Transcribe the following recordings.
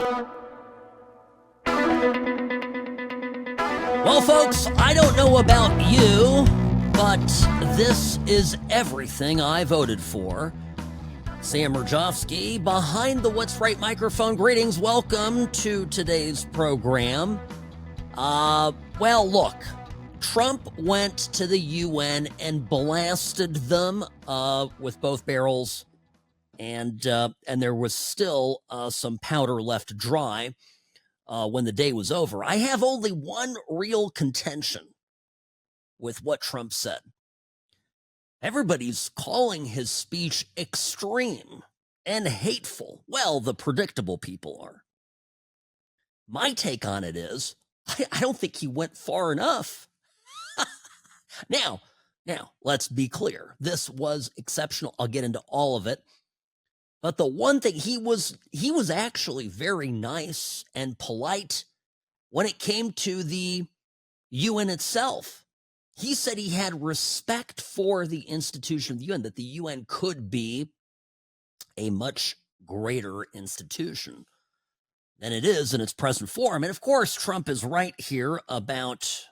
Well, folks, I don't know about you, but this is everything I voted for. Sam Mirejovsky behind the What's Right microphone. Greetings. Welcome to today's program. Well, look, Trump went to the UN and blasted them with both barrels, and there was still some powder left dry when the day was over. I have only one real contention with what Trump said. Everybody's calling his speech extreme and hateful. Well, the predictable people are. My take on it is, I don't think he went far enough. Now, let's be clear. This was exceptional. I'll get into all of it. But the one thing, he was actually very nice and polite when it came to the UN itself. He said he had respect for the institution of the UN, that the UN could be a much greater institution than it is in its present form. And of course, Trump is right here about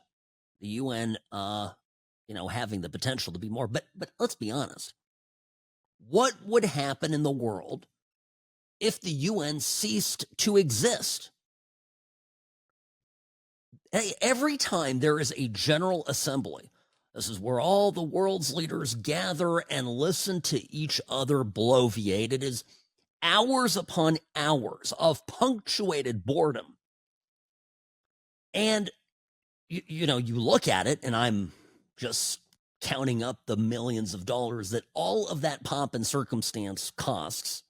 the UN, having the potential to be more. But let's be honest. What would happen in the world if the UN ceased to exist? Every time there is a General Assembly, this is where all the world's leaders gather and listen to each other bloviate. It is hours upon hours of punctuated boredom. And, you look at it, and I'm just counting up the millions of dollars that all of that pomp and circumstance costs.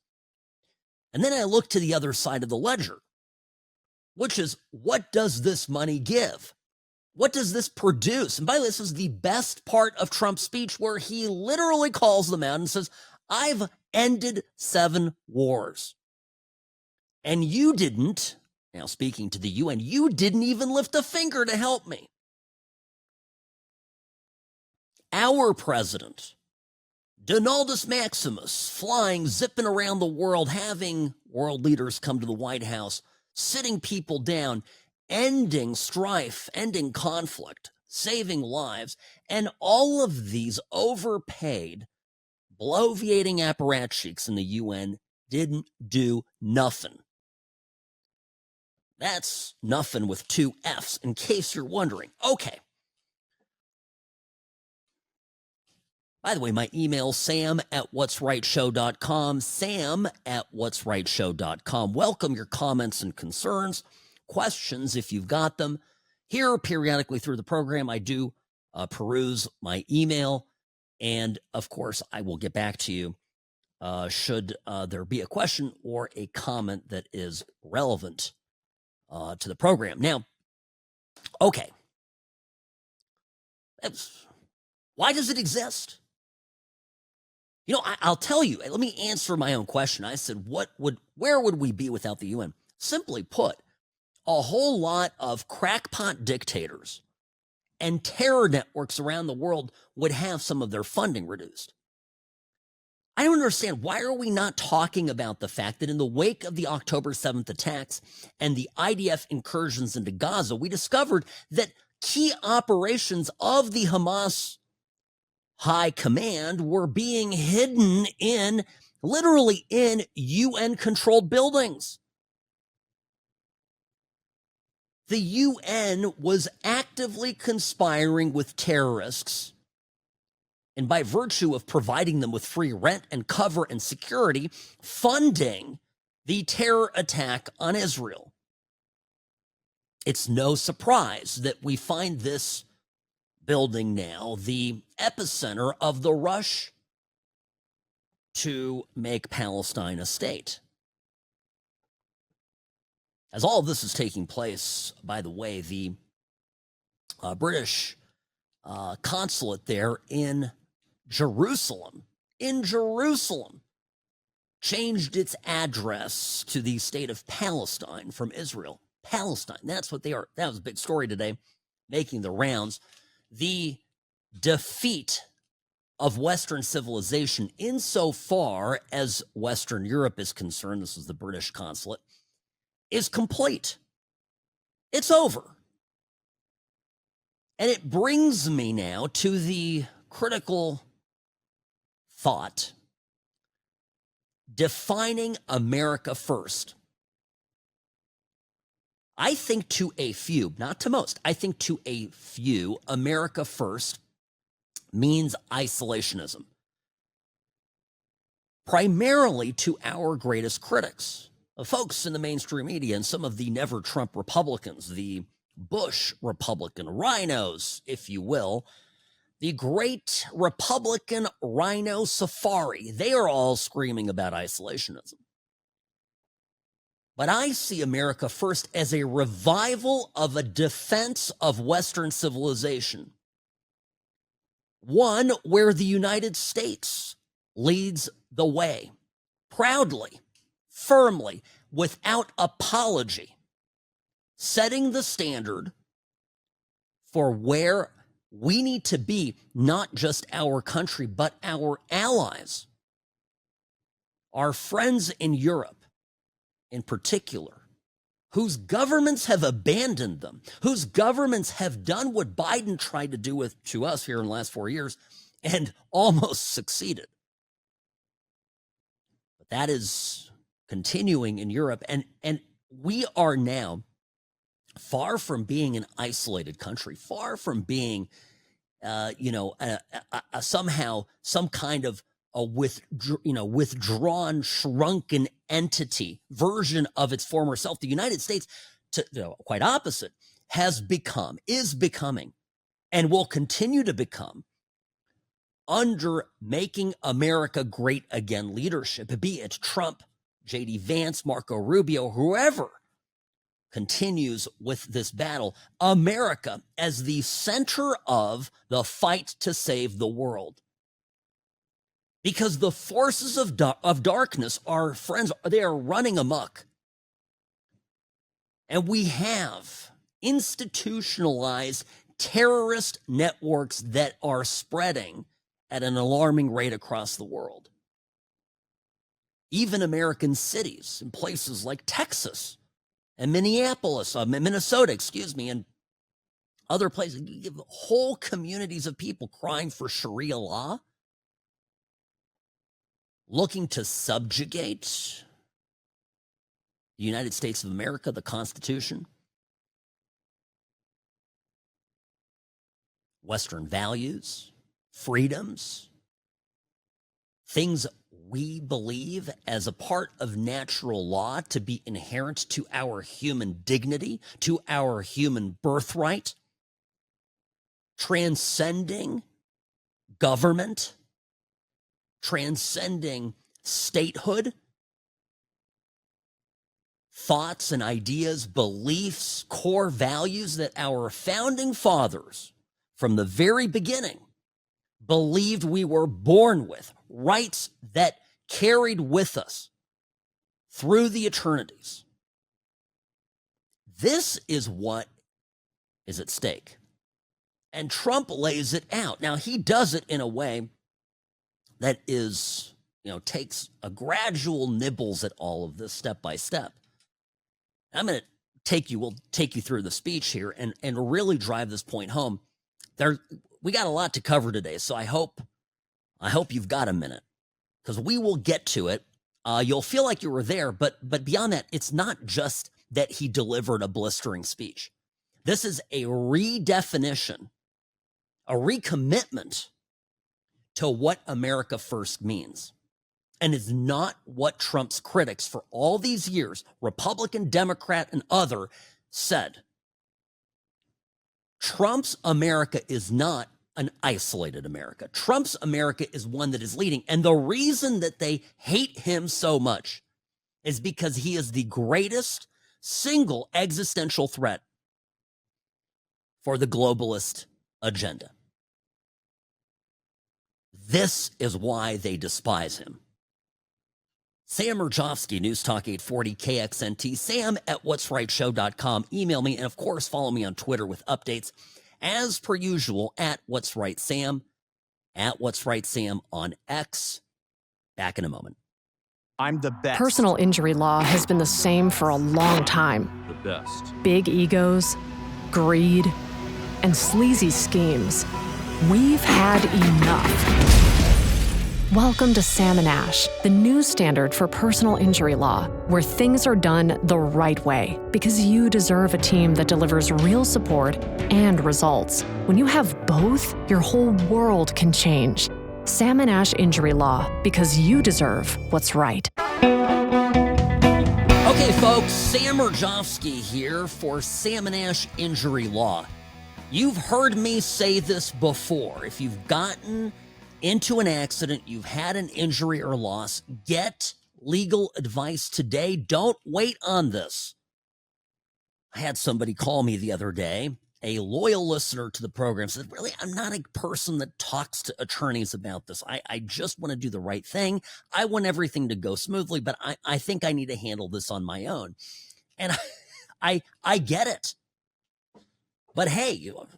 And then I look to the other side of the ledger, which is, what does this money give? What does this produce? And by the way, this is the best part of Trump's speech, where he literally calls them out and says, I've ended 7 wars. And you didn't, now speaking to the UN, you didn't even lift a finger to help me. Our president, Donaldus Maximus, flying, zipping around the world, having world leaders come to the White House, sitting people down, ending strife, ending conflict, saving lives, and all of these overpaid, bloviating apparatchiks in the UN didn't do nothing. That's nothing with 2 F's, in case you're wondering. Okay. By the way, my email, sam@whatsrightshow.com, sam@whatsrightshow.com. Welcome your comments and concerns, questions if you've got them. Here, periodically through the program, I do peruse my email, and of course, I will get back to you should there be a question or a comment that is relevant to the program. Now, okay. Why does it exist? I'll tell you, let me answer my own question. I said, where would we be without the UN? Simply put, a whole lot of crackpot dictators and terror networks around the world would have some of their funding reduced. I don't understand. Why are we not talking about the fact that in the wake of the October 7th attacks and the IDF incursions into Gaza, we discovered that key operations of the Hamas high command were being hidden literally in UN-controlled buildings. The UN was actively conspiring with terrorists, and by virtue of providing them with free rent and cover and security, funding the terror attack on Israel. It's no surprise that we find this building now the epicenter of the rush to make Palestine a state. As all of this is taking place, by the way, the British consulate there in Jerusalem, changed its address to the state of Palestine from Israel. Palestine, that's what they are. That was a big story today, making the rounds. The defeat of Western civilization insofar as Western Europe is concerned, this is the British consulate, is complete. It's over. And it brings me now to the critical thought: defining America first. I think to a few, not to most, I think to a few, America first means isolationism. Primarily to our greatest critics, the folks in the mainstream media and some of the never Trump Republicans, the Bush Republican rhinos, if you will, the great Republican rhino safari. They are all screaming about isolationism. But I see America first as a revival of a defense of Western civilization. One where the United States leads the way, proudly, firmly, without apology, setting the standard for where we need to be, not just our country, but our allies, our friends in Europe in particular, whose governments have abandoned them, whose governments have done what Biden tried to do to us here in the last 4 years and almost succeeded. But that is continuing in Europe, and we are now far from being an isolated country, far from being, somehow some kind of a withdrawn, shrunken entity version of its former self. The United States, quite opposite, is becoming, and will continue to become, under Making America Great Again leadership, be it Trump, J.D. Vance, Marco Rubio, whoever continues with this battle, America as the center of the fight to save the world. Because the forces of darkness, our friends, they are running amok. And we have institutionalized terrorist networks that are spreading at an alarming rate across the world. Even American cities in places like Texas and Minnesota, and other places, you have whole communities of people crying for Sharia law, looking to subjugate the United States of America, the Constitution, Western values, freedoms, things we believe as a part of natural law to be inherent to our human dignity, to our human birthright, transcending government, transcending statehood, thoughts and ideas, beliefs, core values that our founding fathers from the very beginning believed we were born with, rights that carried with us through the eternities. This is what is at stake. And Trump lays it out. Now, he does it in a way that is, takes a gradual nibbles at all of this step by step. I'm going to we'll take you through the speech here and really drive this point home. We got a lot to cover today, so I hope you've got a minute, because we will get to it. You'll feel like you were there, but beyond that, it's not just that he delivered a blistering speech. This is a redefinition, a recommitment to what America first means, and is not what Trump's critics for all these years, Republican, Democrat, and other, said. Trump's America is not an isolated America. Trump's America is one that is leading. And the reason that they hate him so much is because he is the greatest single existential threat for the globalist agenda. This is why they despise him. Sam Mirejovsky, News Talk 840 KXNT, sam@whatsrightshow.com. Email me, and of course, follow me on Twitter with updates, as per usual, @whatsrightsam, @whatsrightsam on X. Back in a moment. I'm the best. Personal injury law has been the same for a long time. The best. Big egos, greed, and sleazy schemes. We've had enough. Welcome to Sam and Ash, the new standard for personal injury law, where things are done the right way, because you deserve a team that delivers real support and results. When you have both, your whole world can change. Sam and Ash Injury Law, because you deserve what's right. Okay, folks, Sam Mirejovsky here for Sam and Ash Injury Law. You've heard me say this before. If you've gotten into an accident, you've had an injury or loss, get legal advice today. Don't wait on this. I had somebody call me the other day, a loyal listener to the program, said, really, I'm not a person that talks to attorneys about this. I just want to do the right thing. I want everything to go smoothly, but I think I need to handle this on my own. And I get it. But hey, look,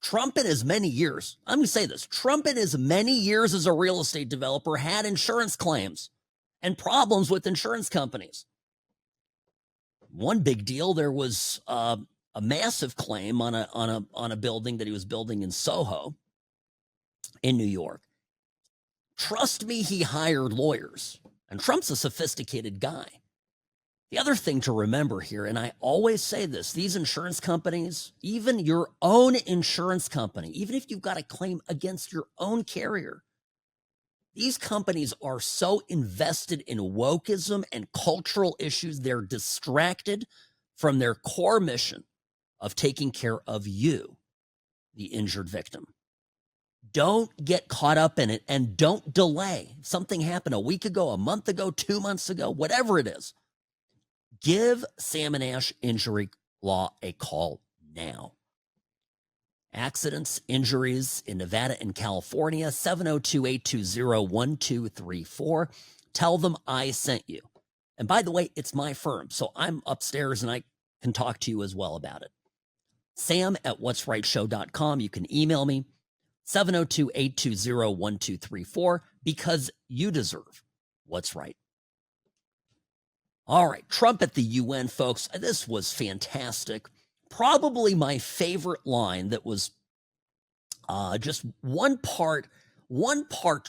Trump in as many years, I'm going to say this, Trump in as many years as a real estate developer had insurance claims and problems with insurance companies. One big deal, there was a massive claim on a building that he was building in Soho in New York. Trust me, he hired lawyers, and Trump's a sophisticated guy. The other thing to remember here, and I always say this, these insurance companies, even your own insurance company, even if you've got a claim against your own carrier, these companies are so invested in wokeism and cultural issues, they're distracted from their core mission of taking care of you, the injured victim. Don't get caught up in it and don't delay. Something happened a week ago, a month ago, 2 months ago, whatever it is. Give Sam and Ash Injury Law a call now. Accidents, injuries in Nevada and California, 702-820-1234. Tell them I sent you. And by the way, it's my firm, so I'm upstairs and I can talk to you as well about it. Sam@whatsrightshow.com. You can email me, 702-820-1234, because you deserve what's right. All right, Trump at the UN, folks. This was fantastic. Probably my favorite line that was just one part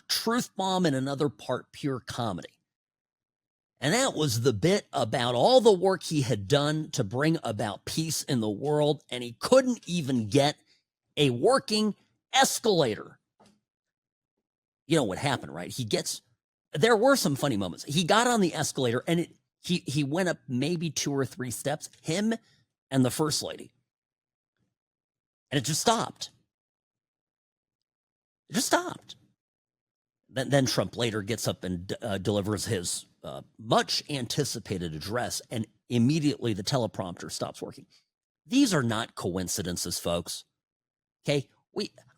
truth bomb and another part pure comedy. And that was the bit about all the work he had done to bring about peace in the world, and he couldn't even get a working escalator. You know what happened, right? There were some funny moments. He got on the escalator, and he went up maybe 2 or 3 steps, him and the first lady. And it just stopped. It just stopped. Then Trump later gets up and delivers his much anticipated address, and immediately the teleprompter stops working. These are not coincidences, folks. Okay?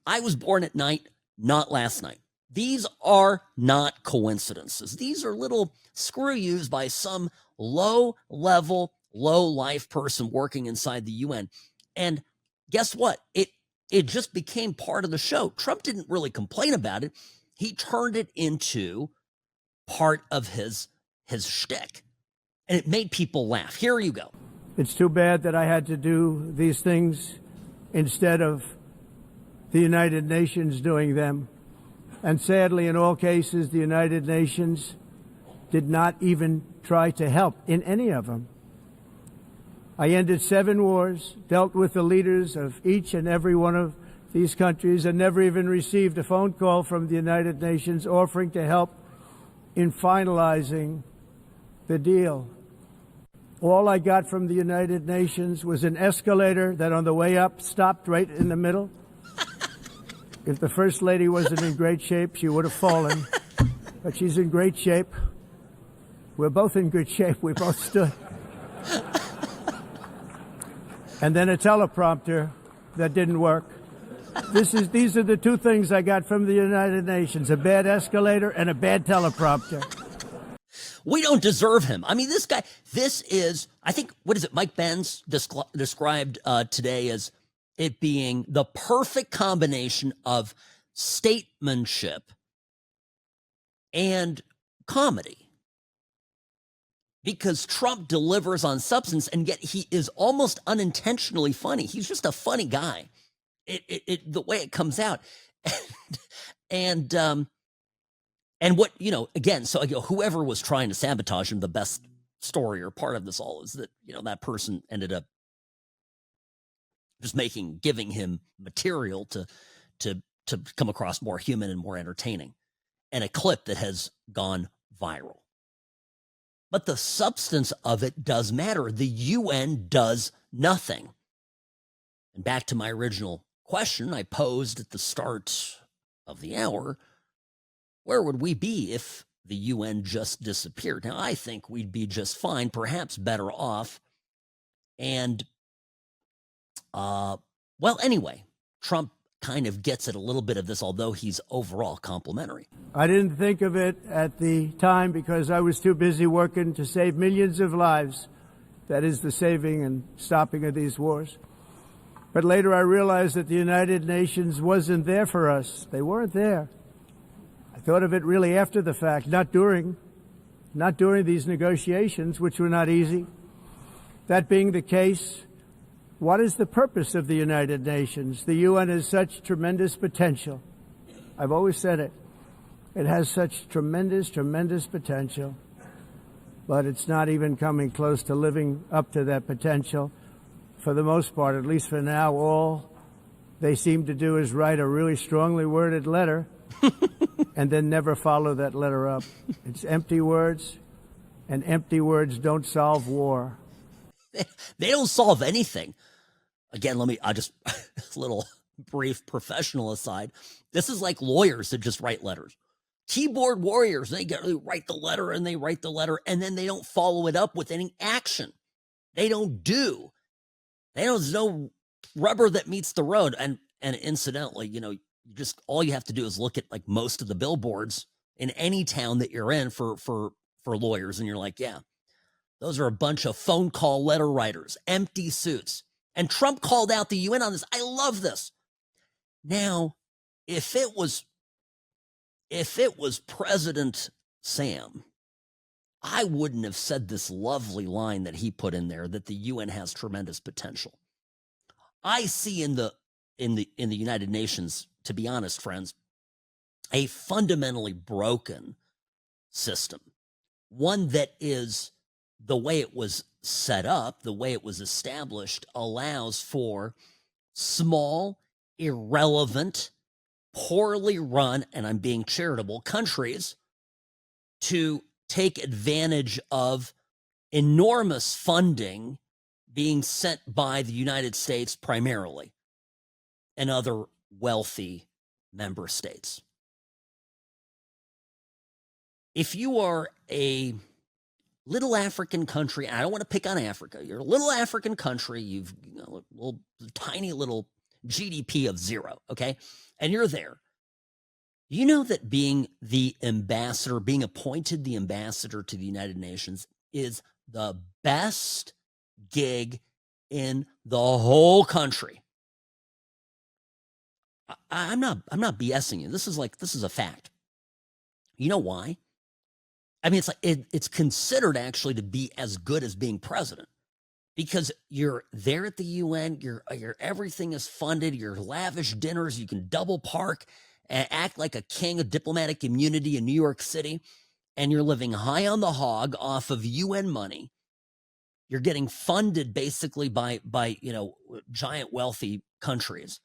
I was born at night, not last night. These are not coincidences. These are little screw yous by some low-level, low-life person working inside the UN. And guess what? It just became part of the show. Trump didn't really complain about it. He turned it into part of his shtick. And it made people laugh. Here you go. It's too bad that I had to do these things instead of the United Nations doing them. And sadly, in all cases, the United Nations did not even try to help in any of them. I ended 7 wars, dealt with the leaders of each and every one of these countries, and never even received a phone call from the United Nations offering to help in finalizing the deal. All I got from the United Nations was an escalator that on the way up stopped right in the middle. If the First Lady wasn't in great shape, she would have fallen. But she's in great shape. We're both in good shape. We both stood. And then a teleprompter that didn't work. These are the 2 things I got from the United Nations, a bad escalator and a bad teleprompter. We don't deserve him. I mean, this guy, this is, I think, what is it? Mike Benz described today as it being the perfect combination of statesmanship and comedy. Because Trump delivers on substance, and yet he is almost unintentionally funny. He's just a funny guy. The way it comes out. And what, again, so whoever was trying to sabotage him, the best story or part of this all is that, that person ended up just giving him material to come across more human and more entertaining, and a clip that has gone viral. But the substance of it does matter. The UN does nothing. And back to my original question I posed at the start of the hour, where would we be if the UN just disappeared? Now, I think we'd be just fine, perhaps better off. And, anyway, Trump kind of gets at a little bit of this, although he's overall complimentary. I didn't think of it at the time because I was too busy working to save millions of lives. That is the saving and stopping of these wars. But later I realized that the United Nations wasn't there for us. They weren't there. I thought of it really after the fact, not during these negotiations, which were not easy. That being the case, what is the purpose of the United Nations? The UN has such tremendous potential. I've always said it. It has such tremendous, tremendous potential, but it's not even coming close to living up to that potential. For the most part, at least for now, all they seem to do is write a really strongly worded letter and then never follow that letter up. It's empty words, and empty words don't solve war. They don't solve anything. Again, I'll just, a little brief professional aside. This is like lawyers that just write letters. Keyboard warriors, they write the letter, and then they don't follow it up with any action. There's no rubber that meets the road. And incidentally, just all you have to do is look at like most of the billboards in any town that you're in for lawyers, and you're like, yeah, those are a bunch of phone call letter writers, empty suits. And Trump called out the UN on this. I love this. Now, if it was President Sam, I wouldn't have said this lovely line that he put in there, that the UN has tremendous potential. I see in the United Nations, to be honest, friends, a fundamentally broken system. One that is, the way it was set up, the way it was established, allows for small, irrelevant, poorly run, and I'm being charitable, countries to take advantage of enormous funding being sent by the United States primarily and other wealthy member states. If you are a little African country, I don't want to pick on Africa, you're a little African country, you've a little tiny little GDP of 0, okay? And you're there. You know that being the ambassador, being appointed the ambassador to the United Nations is the best gig in the whole country. I'm not BSing you. This is a fact. You know why? I mean, it's considered actually to be as good as being president, because you're there at the UN, your everything is funded, your lavish dinners, you can double park and act like a king of diplomatic immunity in New York City, and you're living high on the hog off of UN money. You're getting funded basically by giant wealthy countries,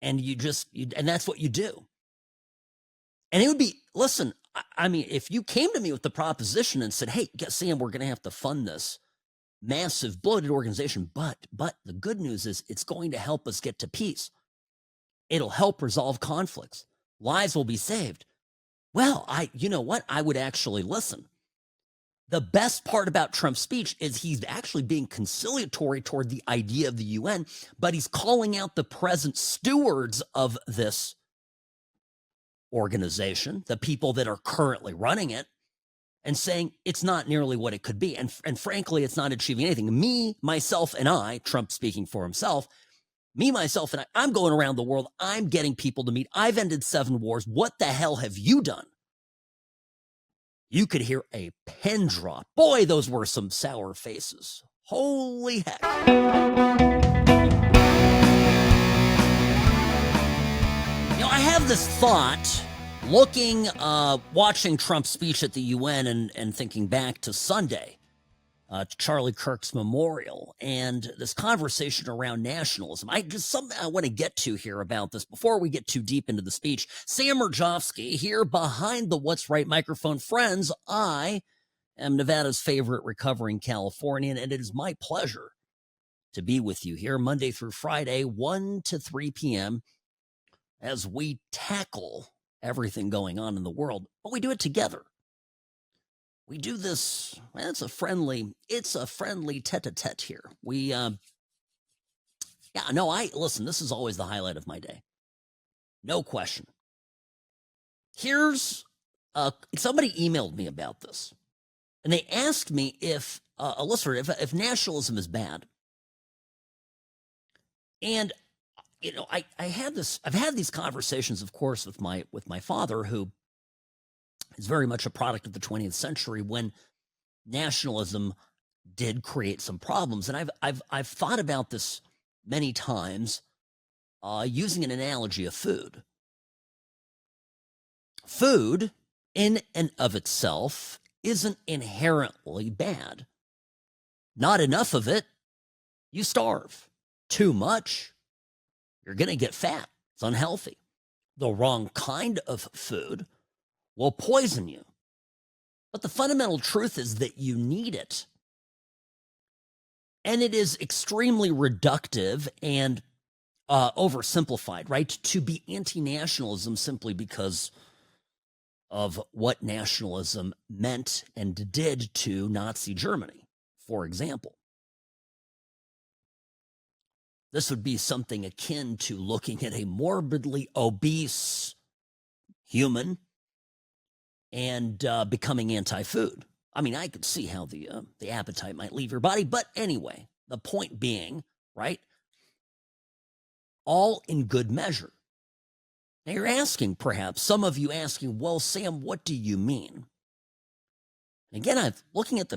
and and that's what you do. And it would be, listen, I mean, if you came to me with the proposition and said, hey, Sam, we're going to have to fund this massive bloated organization, but the good news is it's going to help us get to peace. It'll help resolve conflicts. Lives will be saved. Well, you know what? I would actually listen. The best part about Trump's speech is he's actually being conciliatory toward the idea of the UN, but he's calling out the present stewards of this organization, the people that are currently running it, and saying it's not nearly what it could be. And frankly, it's not achieving anything. Me, myself, and I, Trump speaking for himself, me, myself, and I'm going around the world. I'm getting people to meet. I've ended 7 wars. What the hell have you done? you could hear a pin drop. Boy, those were some sour faces. Holy heck. I have this thought watching Trump's speech at the UN and thinking back to Sunday, to Charlie Kirk's memorial, and this conversation around nationalism. Something I want to get to here about this before we get too deep into the speech. Sam Mirejovsky here behind the What's Right microphone. Friends, I am Nevada's favorite recovering Californian, and it is my pleasure to be with you here Monday through Friday, 1 to 3 p.m., as we tackle everything going on in the world, but we do it together. We do this, it's a friendly tete-a-tete here. Listen, this is always the highlight of my day. No question. Here's, somebody emailed me about this, and they asked me if nationalism is bad. And I've had these conversations, of course, with my father, who is very much a product of the 20th century, when nationalism did create some problems. And I've thought about this many times, using an analogy of food. Food, in and of itself, isn't inherently bad. Not enough of it, you starve. Too much, you're going to get fat. It's unhealthy. The wrong kind of food will poison you. But the fundamental truth is that you need it. And it is extremely reductive and oversimplified, right? To be anti-nationalism simply because of what nationalism meant and did to Nazi Germany, for example. This would be something akin to looking at a morbidly obese human and becoming anti-food. I mean, I could see how the appetite might leave your body, but anyway, the point being, right? All in good measure. Now you're asking, perhaps, some of you asking, well, Sam, what do you mean? Again, I'm looking at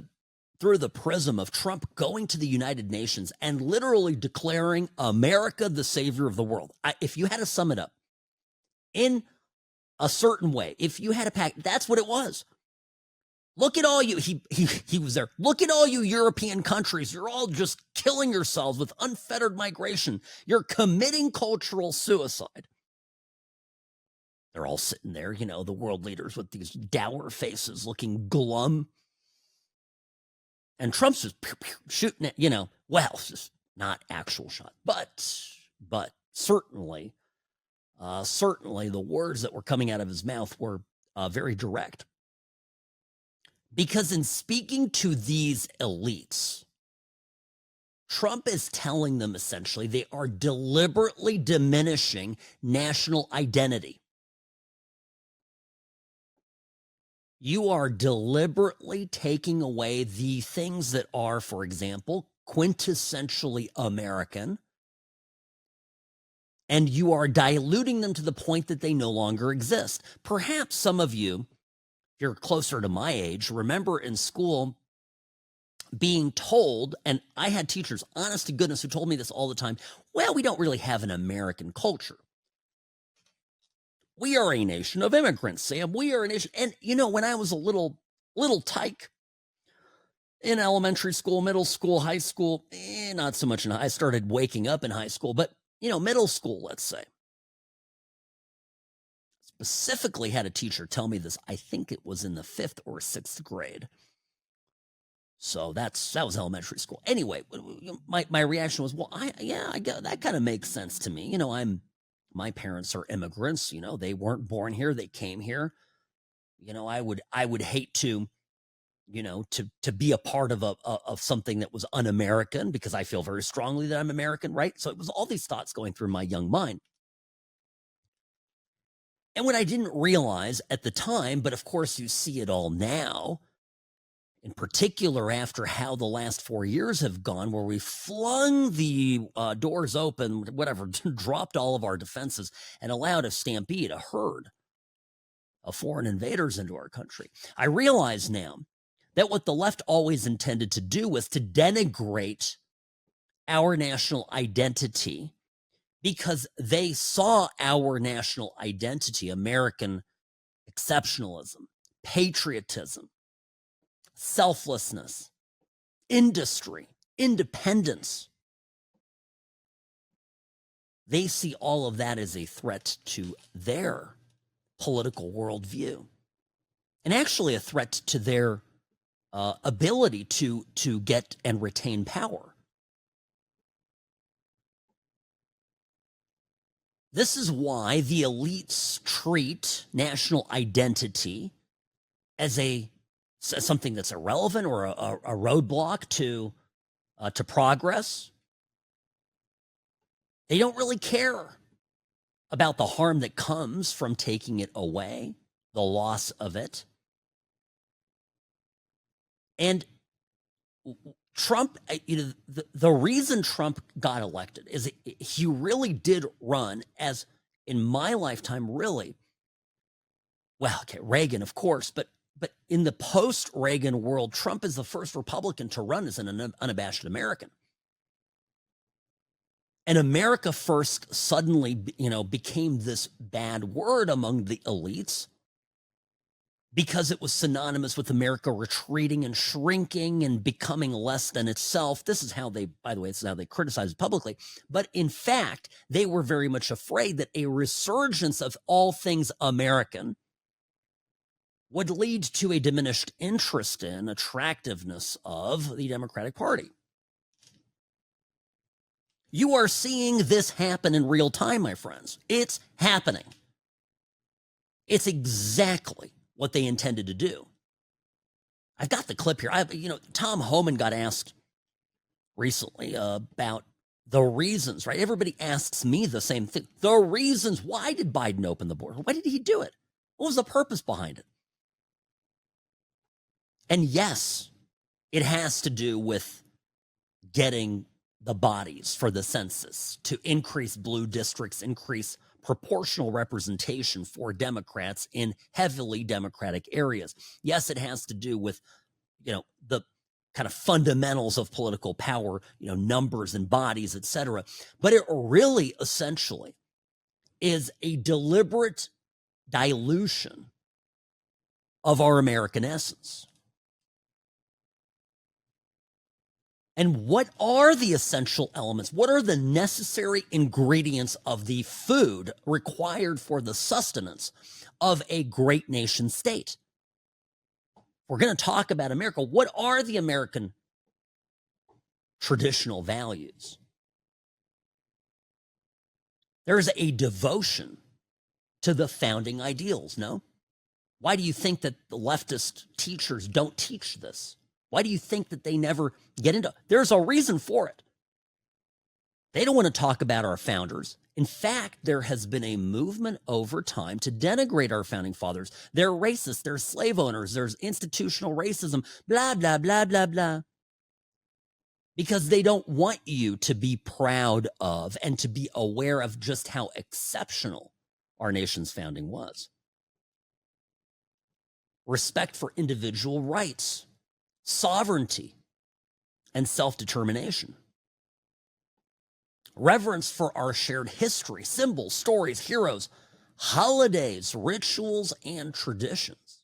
through the prism of Trump going to the United Nations and literally declaring America the savior of the world. If you had to sum it up in a certain way, if you had to pack, that's what it was. Look at all you, he was there. Look at all you European countries. You're all just killing yourselves with unfettered migration. You're committing cultural suicide. They're all sitting there, the world leaders with these dour faces looking glum. And Trump's just shooting at, it's just not actual shot, but certainly the words that were coming out of his mouth were very direct. Because in speaking to these elites, Trump is telling them essentially they are deliberately diminishing national identity. You are deliberately taking away the things that are, for example, quintessentially American, and you are diluting them to the point that they no longer exist. Perhaps some of you, if you're closer to my age, remember in school being told, and I had teachers, honest to goodness, who told me this all the time, well, we don't really have an American culture. We are a nation of immigrants, Sam. We are a nation. And, when I was a little tyke in elementary school, middle school, high school, not so much. I started waking up in high school, but, middle school, let's say. Specifically had a teacher tell me this. I think it was in the 5th or 6th grade. So that was elementary school. Anyway, my reaction was, well, I get that kind of makes sense to me. My parents are immigrants, they weren't born here, they came here. I would hate to, to be a part of something that was un-American, because I feel very strongly that I'm American, right? So it was all these thoughts going through my young mind. And what I didn't realize at the time, but of course you see it all now, in particular after how the last 4 years have gone, where we flung the doors open, whatever, dropped all of our defenses and allowed a stampede, a herd of foreign invaders into our country. I realize now that what the left always intended to do was to denigrate our national identity, because they saw our national identity, American exceptionalism, patriotism, selflessness, industry, independence. They see all of that as a threat to their political worldview, and actually a threat to their ability to get and retain power. This is why the elites treat national identity as something that's irrelevant or a roadblock to progress. They don't really care about the harm that comes from taking it away, the loss of it. And Trump, the reason Trump got elected is he really did run as, in my lifetime, really, well, okay, Reagan, of course, but in the post-Reagan world, Trump is the first Republican to run as an unabashed American. And America First suddenly, became this bad word among the elites because it was synonymous with America retreating and shrinking and becoming less than itself. This is how they, by the way, this is how they criticize it publicly. But in fact, they were very much afraid that a resurgence of all things American would lead to a diminished interest in, attractiveness of the Democratic Party. You are seeing this happen in real time, my friends. It's happening. It's exactly what they intended to do. I've got the clip here. Tom Homan got asked recently about the reasons, right? Everybody asks me the same thing. The reasons, why did Biden open the border? Why did he do it? What was the purpose behind it? And yes, it has to do with getting the bodies for the census, to increase blue districts, increase proportional representation for Democrats in heavily Democratic areas. Yes, it has to do with, the kind of fundamentals of political power, numbers and bodies, etc. But it really essentially is a deliberate dilution of our American essence. And what are the essential elements? What are the necessary ingredients of the food required for the sustenance of a great nation state? We're going to talk about America. What are the American traditional values? There's a devotion to the founding ideals, no? Why do you think that the leftist teachers don't teach this? Why do you think that they never get into it? There's a reason for it. They don't want to talk about our founders. In fact, there has been a movement over time to denigrate our founding fathers. They're racist, they're slave owners, there's institutional racism, blah, blah, blah, blah, blah. Because they don't want you to be proud of and to be aware of just how exceptional our nation's founding was. Respect for individual rights, sovereignty, and self-determination. Reverence for our shared history, symbols, stories, heroes, holidays, rituals, and traditions.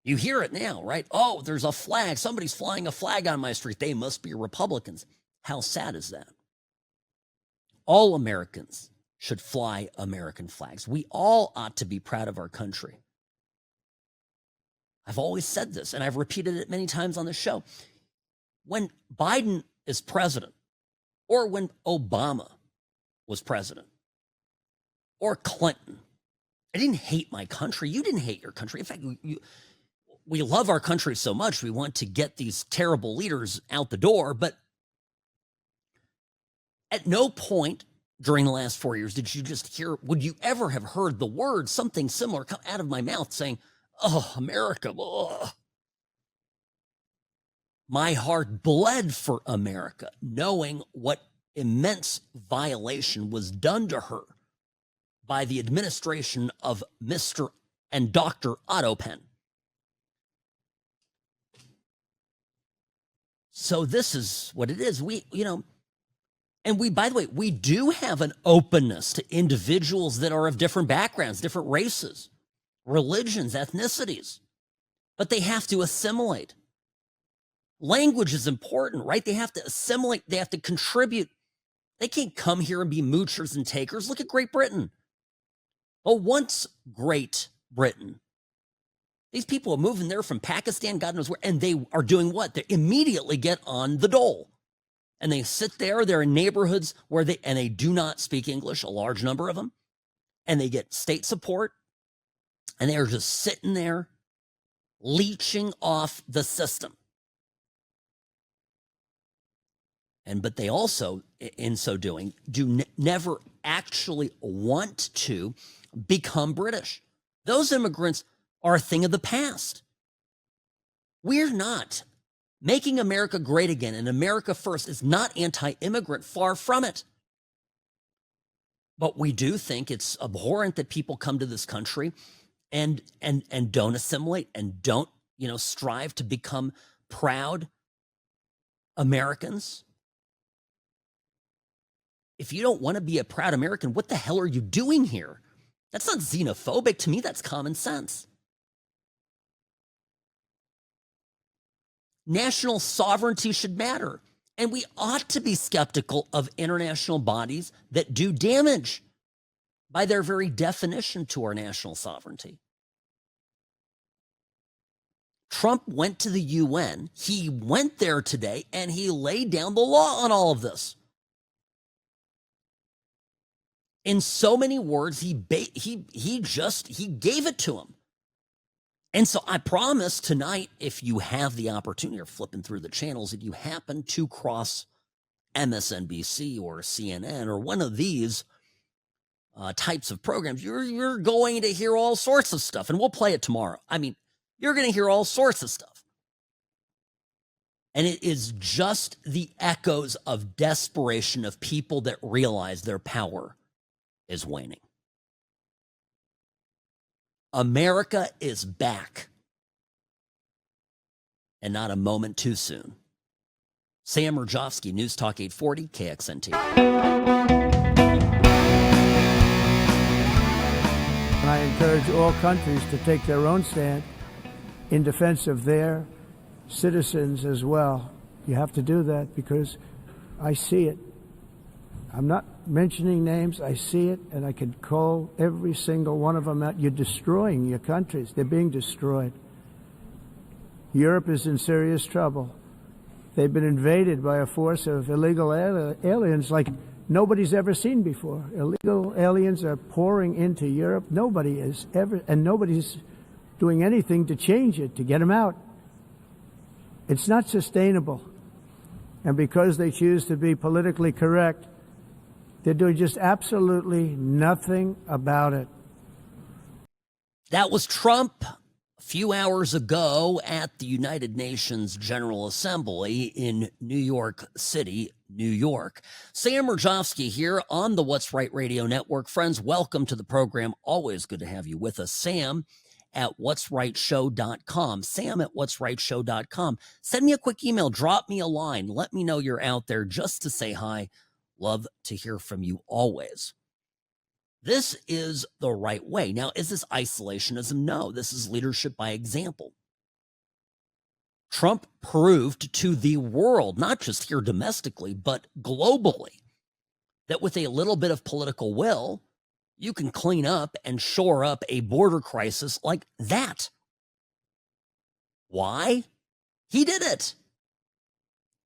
You hear it now, right? Oh, there's a flag. Somebody's flying a flag on my street. They must be Republicans. How sad is that? All Americans should fly American flags. We all ought to be proud of our country. I've always said this, and I've repeated it many times on the show. When Biden is president, or when Obama was president, or Clinton, I didn't hate my country. You didn't hate your country. In fact, we love our country so much, we want to get these terrible leaders out the door, but at no point during the last 4 years did you just hear, would you ever have heard the word, something similar, come out of my mouth saying, oh, America. Ugh. My heart bled for America, knowing what immense violation was done to her by the administration of Mr. and Dr. Otto Penn. So this is what it is. And we, by the way, we do have an openness to individuals that are of different backgrounds, different races, religions, ethnicities, but they have to assimilate. Language is important, right? They have to assimilate. They have to contribute. They can't come here and be moochers and takers. Look at Great Britain. Well, once Great Britain, these people are moving there from Pakistan, God knows where, and they are doing what? They immediately get on the dole. And they sit there, they're in neighborhoods where they do not speak English, a large number of them, and they get state support, and they're just sitting there leeching off the system. But they also, in so doing, never actually want to become British. Those immigrants are a thing of the past. We're not. Making America great again and America first is not anti-immigrant, far from it. But we do think it's abhorrent that people come to this country and don't assimilate and don't, strive to become proud Americans. If you don't want to be a proud American, what the hell are you doing here? That's not xenophobic. To me, that's common sense. National sovereignty should matter, and we ought to be skeptical of international bodies that do damage by their very definition to our national sovereignty. Trump went to the UN. He went there today, and he laid down the law on all of this. In so many words, he gave it to him. And so I promise tonight, if you have the opportunity or flipping through the channels, if you happen to cross MSNBC or CNN or one of these types of programs, you're going to hear all sorts of stuff, and we'll play it tomorrow. I mean, you're going to hear all sorts of stuff. And it is just the echoes of desperation of people that realize their power is waning. America is back. And not a moment too soon. Sam Mirejovsky, News Talk 840, KXNT. And I encourage all countries to take their own stand in defense of their citizens as well. You have to do that because I see it. I'm not mentioning names. I see it, and I can call every single one of them out. You're destroying your countries. They're being destroyed. Europe is in serious trouble. They've been invaded by a force of illegal aliens like nobody's ever seen before. Illegal aliens are pouring into Europe. Nobody is ever, and nobody's doing anything to change it, to get them out. It's not sustainable. And because they choose to be politically correct, they're doing just absolutely nothing about it. That was Trump a few hours ago at the United Nations General Assembly in New York City, New York. Sam Mirejovsky here on the What's Right Radio Network. Friends, welcome to the program. Always good to have you with us. Sam at whatsrightshow.com. Sam at whatsrightshow.com. Send me a quick email. Drop me a line. Let me know you're out there just to say hi. Love to hear from you always. This is the right way. Now, is this isolationism? No, this is leadership by example. Trump proved to the world, not just here domestically, but globally, that with a little bit of political will, you can clean up and shore up a border crisis like that. Why? He did it.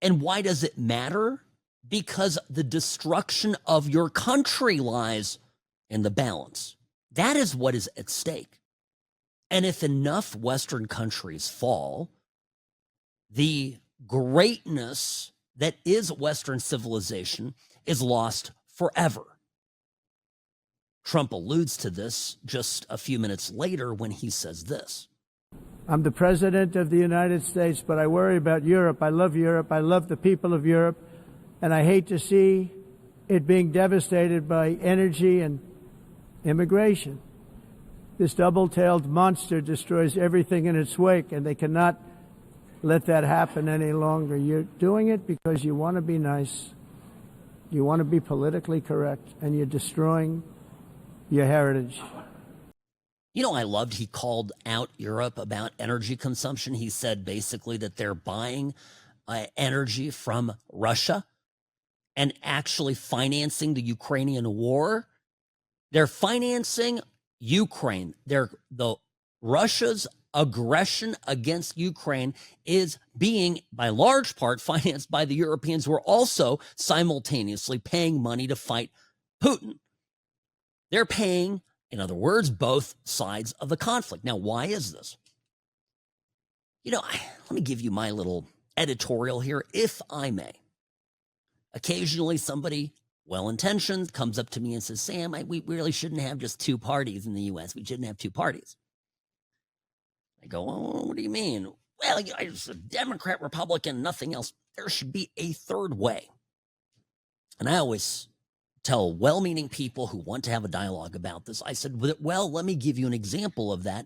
And why does it matter? Because the destruction of your country lies in the balance. That is what is at stake. And if enough Western countries fall, the greatness that is Western civilization is lost forever. Trump alludes to this just a few minutes later when he says this. I'm the president of the United States, but I worry about Europe. I love Europe. I love the people of Europe. And I hate to see it being devastated by energy and immigration. This double-tailed monster destroys everything in its wake, and they cannot let that happen any longer. You're doing it because you want to be nice, you want to be politically correct, and you're destroying your heritage. You know, I loved he called out Europe about energy consumption. He said basically that they're buying energy from Russia and actually financing the Ukrainian war. They're financing Ukraine. Russia's aggression against Ukraine is being, by large part, financed by the Europeans, who are also simultaneously paying money to fight Putin. They're paying, in other words, both sides of the conflict. Now, why is this? You know, let me give you my little editorial here, if I may. Occasionally, somebody well-intentioned comes up to me and says, Sam, we really shouldn't have just two parties in the U.S. We shouldn't have two parties. I go, oh, what do you mean? Well, it's a Democrat, Republican, nothing else. There should be a third way. And I always tell well-meaning people who want to have a dialogue about this, I said, well, let me give you an example of that.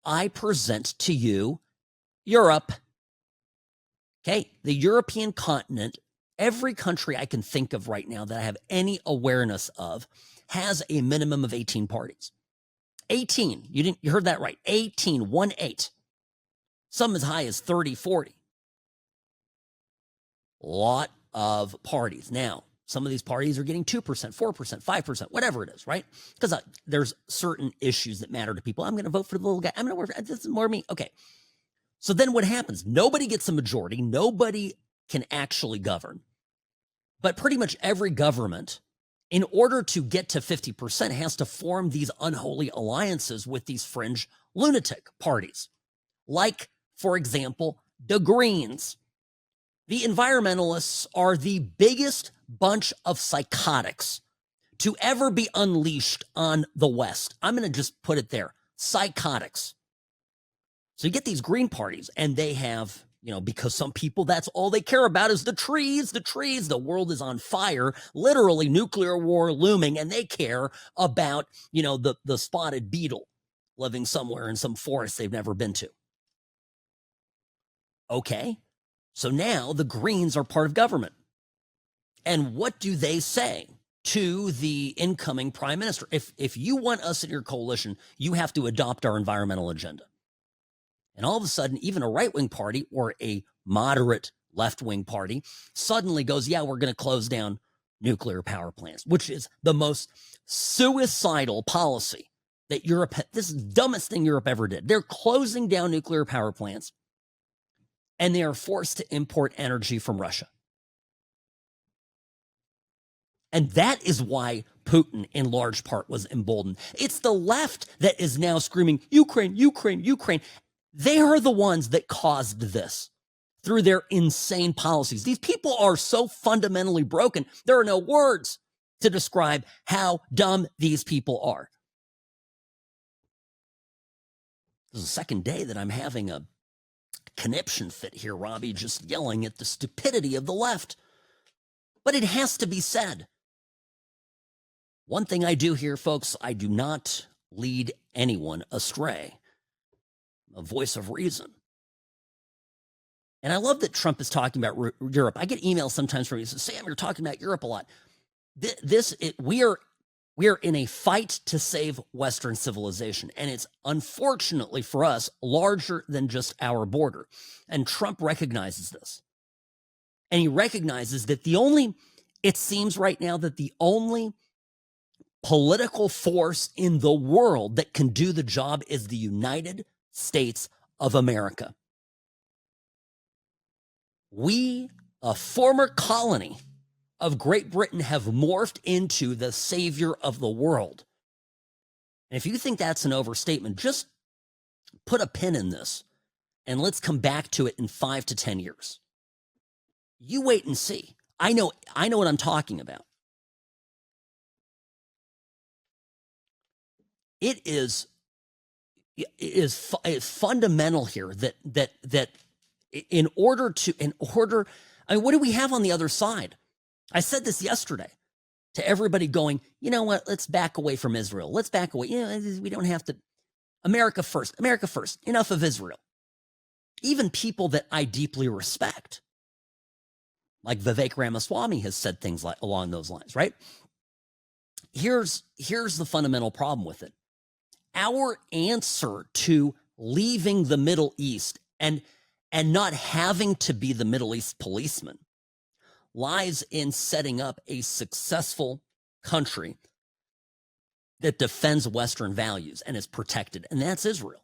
I present to you Europe. Okay, the European continent, every country I can think of right now that I have any awareness of has a minimum of 18 parties. 18. You heard that right. 18, 1-8. Some as high as 30, 40. Lot of parties. Now, some of these parties are getting 2%, 4%, 5%, whatever it is, right? Because there's certain issues that matter to people. I'm going to vote for the little guy. I'm going to work for, this is more me. Okay. So then what happens? Nobody gets a majority. Nobody can actually govern. But pretty much every government, in order to get to 50%, has to form these unholy alliances with these fringe lunatic parties. Like, for example, the Greens. The environmentalists are the biggest bunch of psychotics to ever be unleashed on the West. I'm going to just put it there. Psychotics. So you get these green parties, and they have, because some people, that's all they care about is the trees. The world is on fire, literally nuclear war looming, and they care about, the spotted beetle living somewhere in some forest they've never been to. Okay, so now the Greens are part of government. And what do they say to the incoming prime minister? If you want us in your coalition, you have to adopt our environmental agenda. And all of a sudden, even a right-wing party or a moderate left-wing party suddenly goes, yeah, we're going to close down nuclear power plants, which is the most suicidal policy that Europe, this is the dumbest thing Europe ever did. They're closing down nuclear power plants, and they are forced to import energy from Russia. And that is why Putin, in large part, was emboldened. It's the left that is now screaming, Ukraine, Ukraine, Ukraine. They are the ones that caused this through their insane policies. These people are so fundamentally broken, there are no words to describe how dumb these people are. This is the second day that I'm having a conniption fit here, Robbie, just yelling at the stupidity of the left. But it has to be said. One thing I do here, folks, I do not lead anyone astray. A voice of reason. And I love that Trump is talking about Europe. I get emails sometimes from you. Sam, you're talking about Europe a lot. We are in a fight to save Western civilization. And it's unfortunately for us larger than just our border. And Trump recognizes this. And he recognizes that it seems right now that the only political force in the world that can do the job is the United States of America. We, a former colony of Great Britain, have morphed into the savior of the world. And if you think that's an overstatement, just put a pin in this and let's come back to it in 5 to 10 years. You wait and see. I know what I'm talking about. It is fundamental here that in order, I mean, what do we have on the other side? I said this yesterday. to everybody going, you know what, let's back away from Israel. Let's back away. You know, we don't have to. America first. America first. Enough of Israel. Even people that I deeply respect, like Vivek Ramaswamy, has said things like along those lines, right? Here's the fundamental problem with it. Our answer to leaving the Middle East and not having to be the Middle East policeman lies in setting up a successful country that defends Western values and is protected, and that's Israel.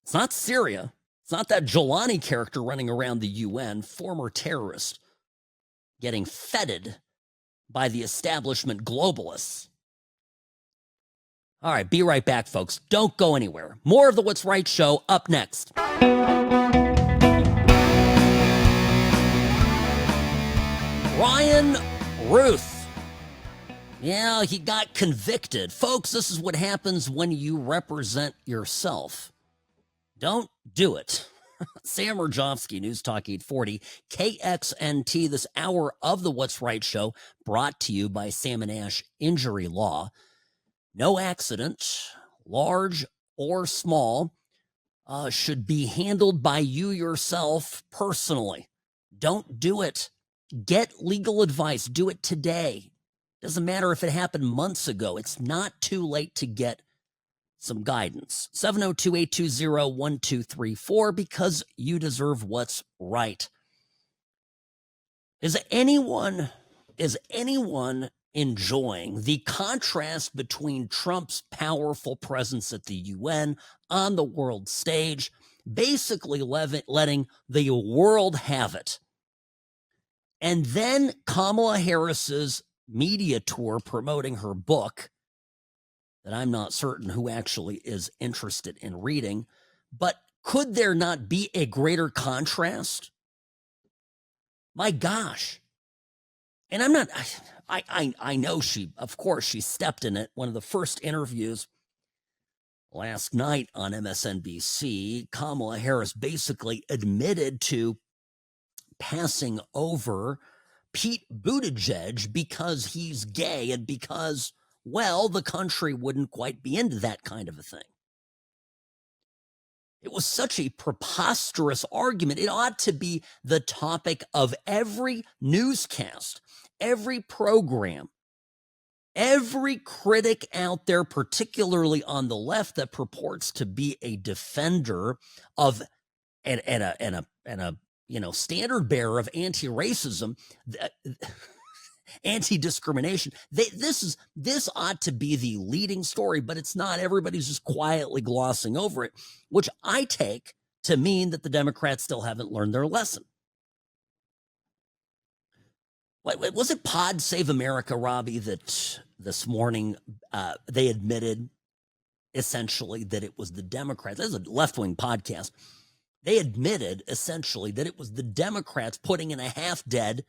It's not Syria. It's not that Jelani character running around the UN, former terrorist, getting feted by the establishment globalists. All right, be right back, folks. Don't go anywhere. More of the What's Right show up next. Ryan Ruth. Yeah, he got convicted. Folks, this is what happens when you represent yourself. Don't do it. Sam Mirejovsky, News Talk 840, KXNT, this hour of the What's Right show, brought to you by Sam and Ash Injury Law. No accident, large or small, should be handled by you yourself personally. Don't do it. Get legal advice. Do it today. Doesn't matter if it happened months ago. It's not too late to get some guidance. 702-820-1234, because you deserve what's right. Is anyone enjoying the contrast between Trump's powerful presence at the UN on the world stage, basically letting the world have it, and then Kamala Harris's media tour promoting her book that I'm not certain who actually is interested in reading, but could there not be a greater contrast? My gosh. And I'm not, I know of course, she stepped in it. One of the first interviews last night on MSNBC, Kamala Harris basically admitted to passing over Pete Buttigieg because he's gay and because, well, the country wouldn't quite be into that kind of a thing. It was such a preposterous argument. It ought to be the topic of every newscast, every program, every critic out there, particularly on the left, that purports to be a defender of and a standard bearer of anti-racism, anti-discrimination. This ought to be the leading story, but it's not. Everybody's just quietly glossing over it, which I take to mean that the Democrats still haven't learned their lesson. Was it Pod Save America, Robbie, that this morning they admitted essentially that it was the Democrats? This is a left-wing podcast. They admitted essentially that it was the Democrats putting in a half-dead,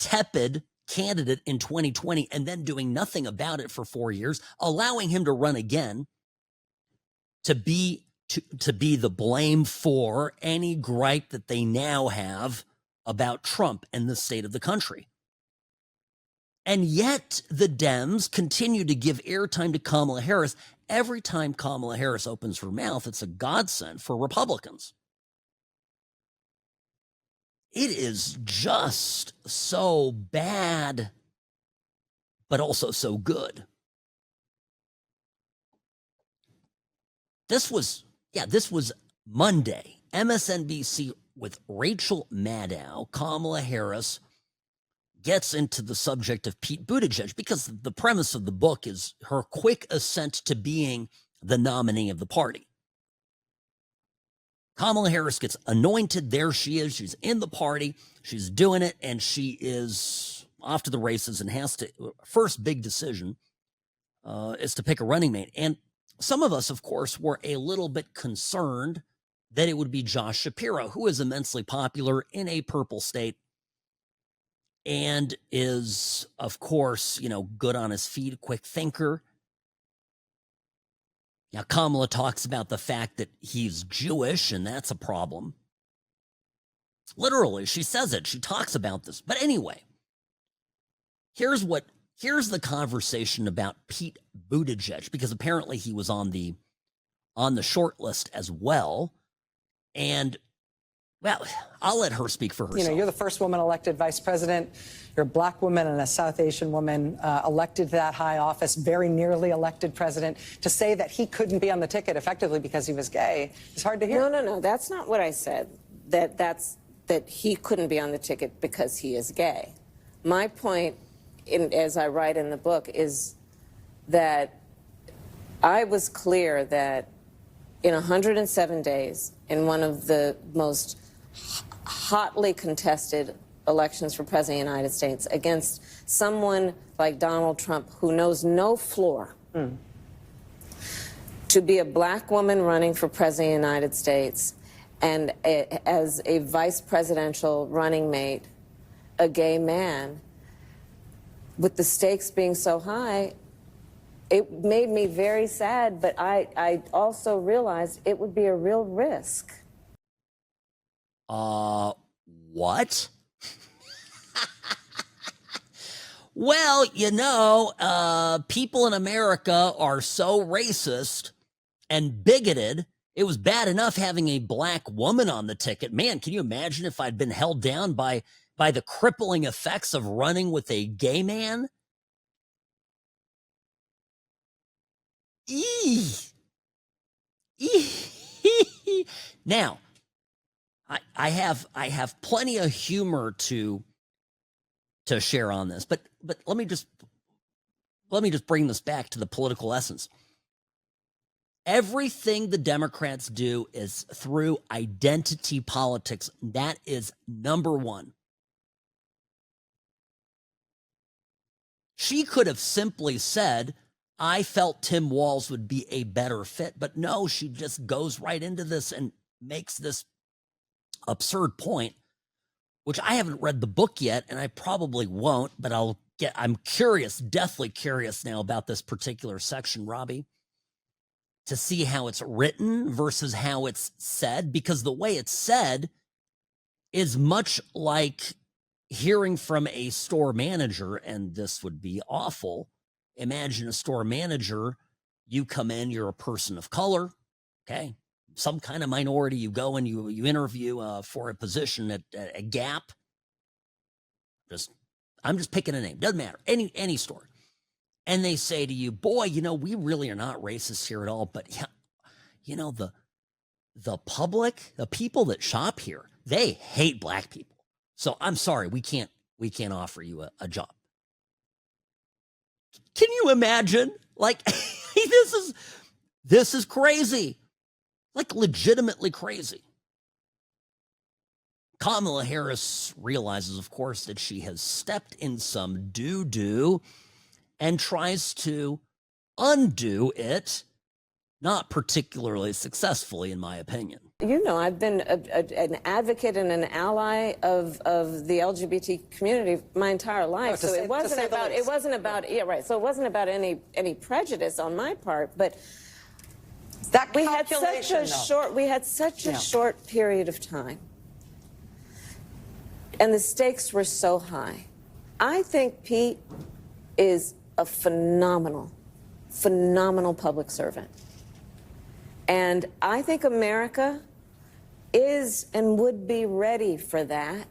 tepid candidate in 2020 and then doing nothing about it for 4 years, allowing him to run again to be the blame for any gripe that they now have about Trump and the state of the country. And yet the Dems continue to give airtime to Kamala Harris. Every time Kamala Harris opens her mouth, it's a godsend for Republicans. It is just so bad, but also so good. This was Monday. MSNBC with Rachel Maddow. Kamala Harris gets into the subject of Pete Buttigieg because the premise of the book is her quick ascent to being the nominee of the party. Kamala Harris gets anointed. There she is. She's in the party. She's doing it, and she is off to the races and has to, first big decision is to pick a running mate. And some of us, of course, were a little bit concerned that it would be Josh Shapiro, who is immensely popular in a purple state and is, of course, good on his feet, quick thinker. Now, Kamala talks about the fact that he's Jewish, and that's a problem. Literally, she says it. She talks about this. But anyway, here's what here's the conversation about Pete Buttigieg, because apparently he was on the short list as well. And, well, I'll let her speak for herself. You know, you're the first woman elected vice president. You're a black woman and a South Asian woman elected to that high office, very nearly elected president. To say that he couldn't be on the ticket effectively because he was gay is hard to hear. No. That's not what I said. That he couldn't be on the ticket because he is gay. My point, as I write in the book, is that I was clear that in 107 days, in one of the most hotly contested elections for president of the United States, against someone like Donald Trump, who knows no floor, to be a black woman running for president of the United States and as a vice presidential running mate, a gay man, with the stakes being so high, it made me very sad, but I also realized it would be a real risk. What? Well, you know, people in America are so racist and bigoted. It was bad enough having a black woman on the ticket. Man, can you imagine if I'd been held down by the crippling effects of running with a gay man? Now, I have plenty of humor to share on this, but let me just bring this back to the political essence. Everything the Democrats do is through identity politics. That is number one. She could have simply said, I felt Tim Walz would be a better fit, but no, she just goes right into this and makes this absurd point, which I haven't read the book yet, and I probably won't, but I'm curious, deathly curious now about this particular section, Robbie, to see how it's written versus how it's said, because the way it's said is much like hearing from a store manager, and this would be awful. Imagine a store manager, you come in, you're a person of color, okay, some kind of minority, you go and you interview for a position at a Gap. I'm just picking a name, doesn't matter, any store. And they say to you, boy, you know, we really are not racist here at all, but you know, the public, the people that shop here, they hate black people. So I'm sorry, we can't offer you a job. Can you imagine? Like, this is crazy. Like, legitimately crazy. Kamala Harris realizes, of course, that she has stepped in some doo-doo and tries to undo it, not particularly successfully, in my opinion. You know, I've been an advocate and an ally of the LGBT community my entire life. So it wasn't about any prejudice on my part, but that we had such a short period of time, and the stakes were so high. I think Pete is a phenomenal public servant. And I think America is and would be ready for that.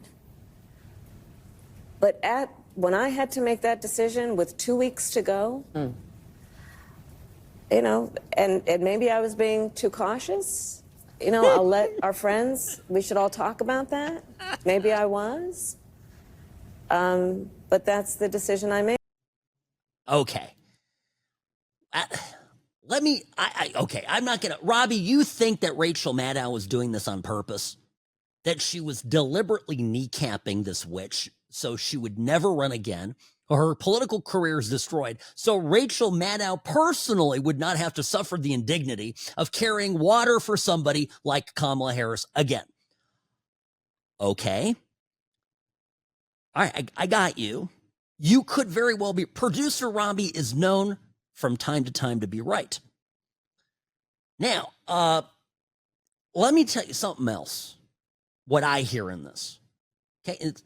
But when I had to make that decision with 2 weeks to go, you know, and maybe I was being too cautious. You know, I'll let our friends, we should all talk about that. Maybe I was. But that's the decision I made. Okay. I'm not going to, Robbie, you think that Rachel Maddow was doing this on purpose? That she was deliberately kneecapping this witch so she would never run again, or her political career is destroyed, so Rachel Maddow personally would not have to suffer the indignity of carrying water for somebody like Kamala Harris again. Okay. All right, I got you. You could very well be. Producer Robbie is known from time to time to be right. Now, let me tell you something else. What I hear in this. Okay, it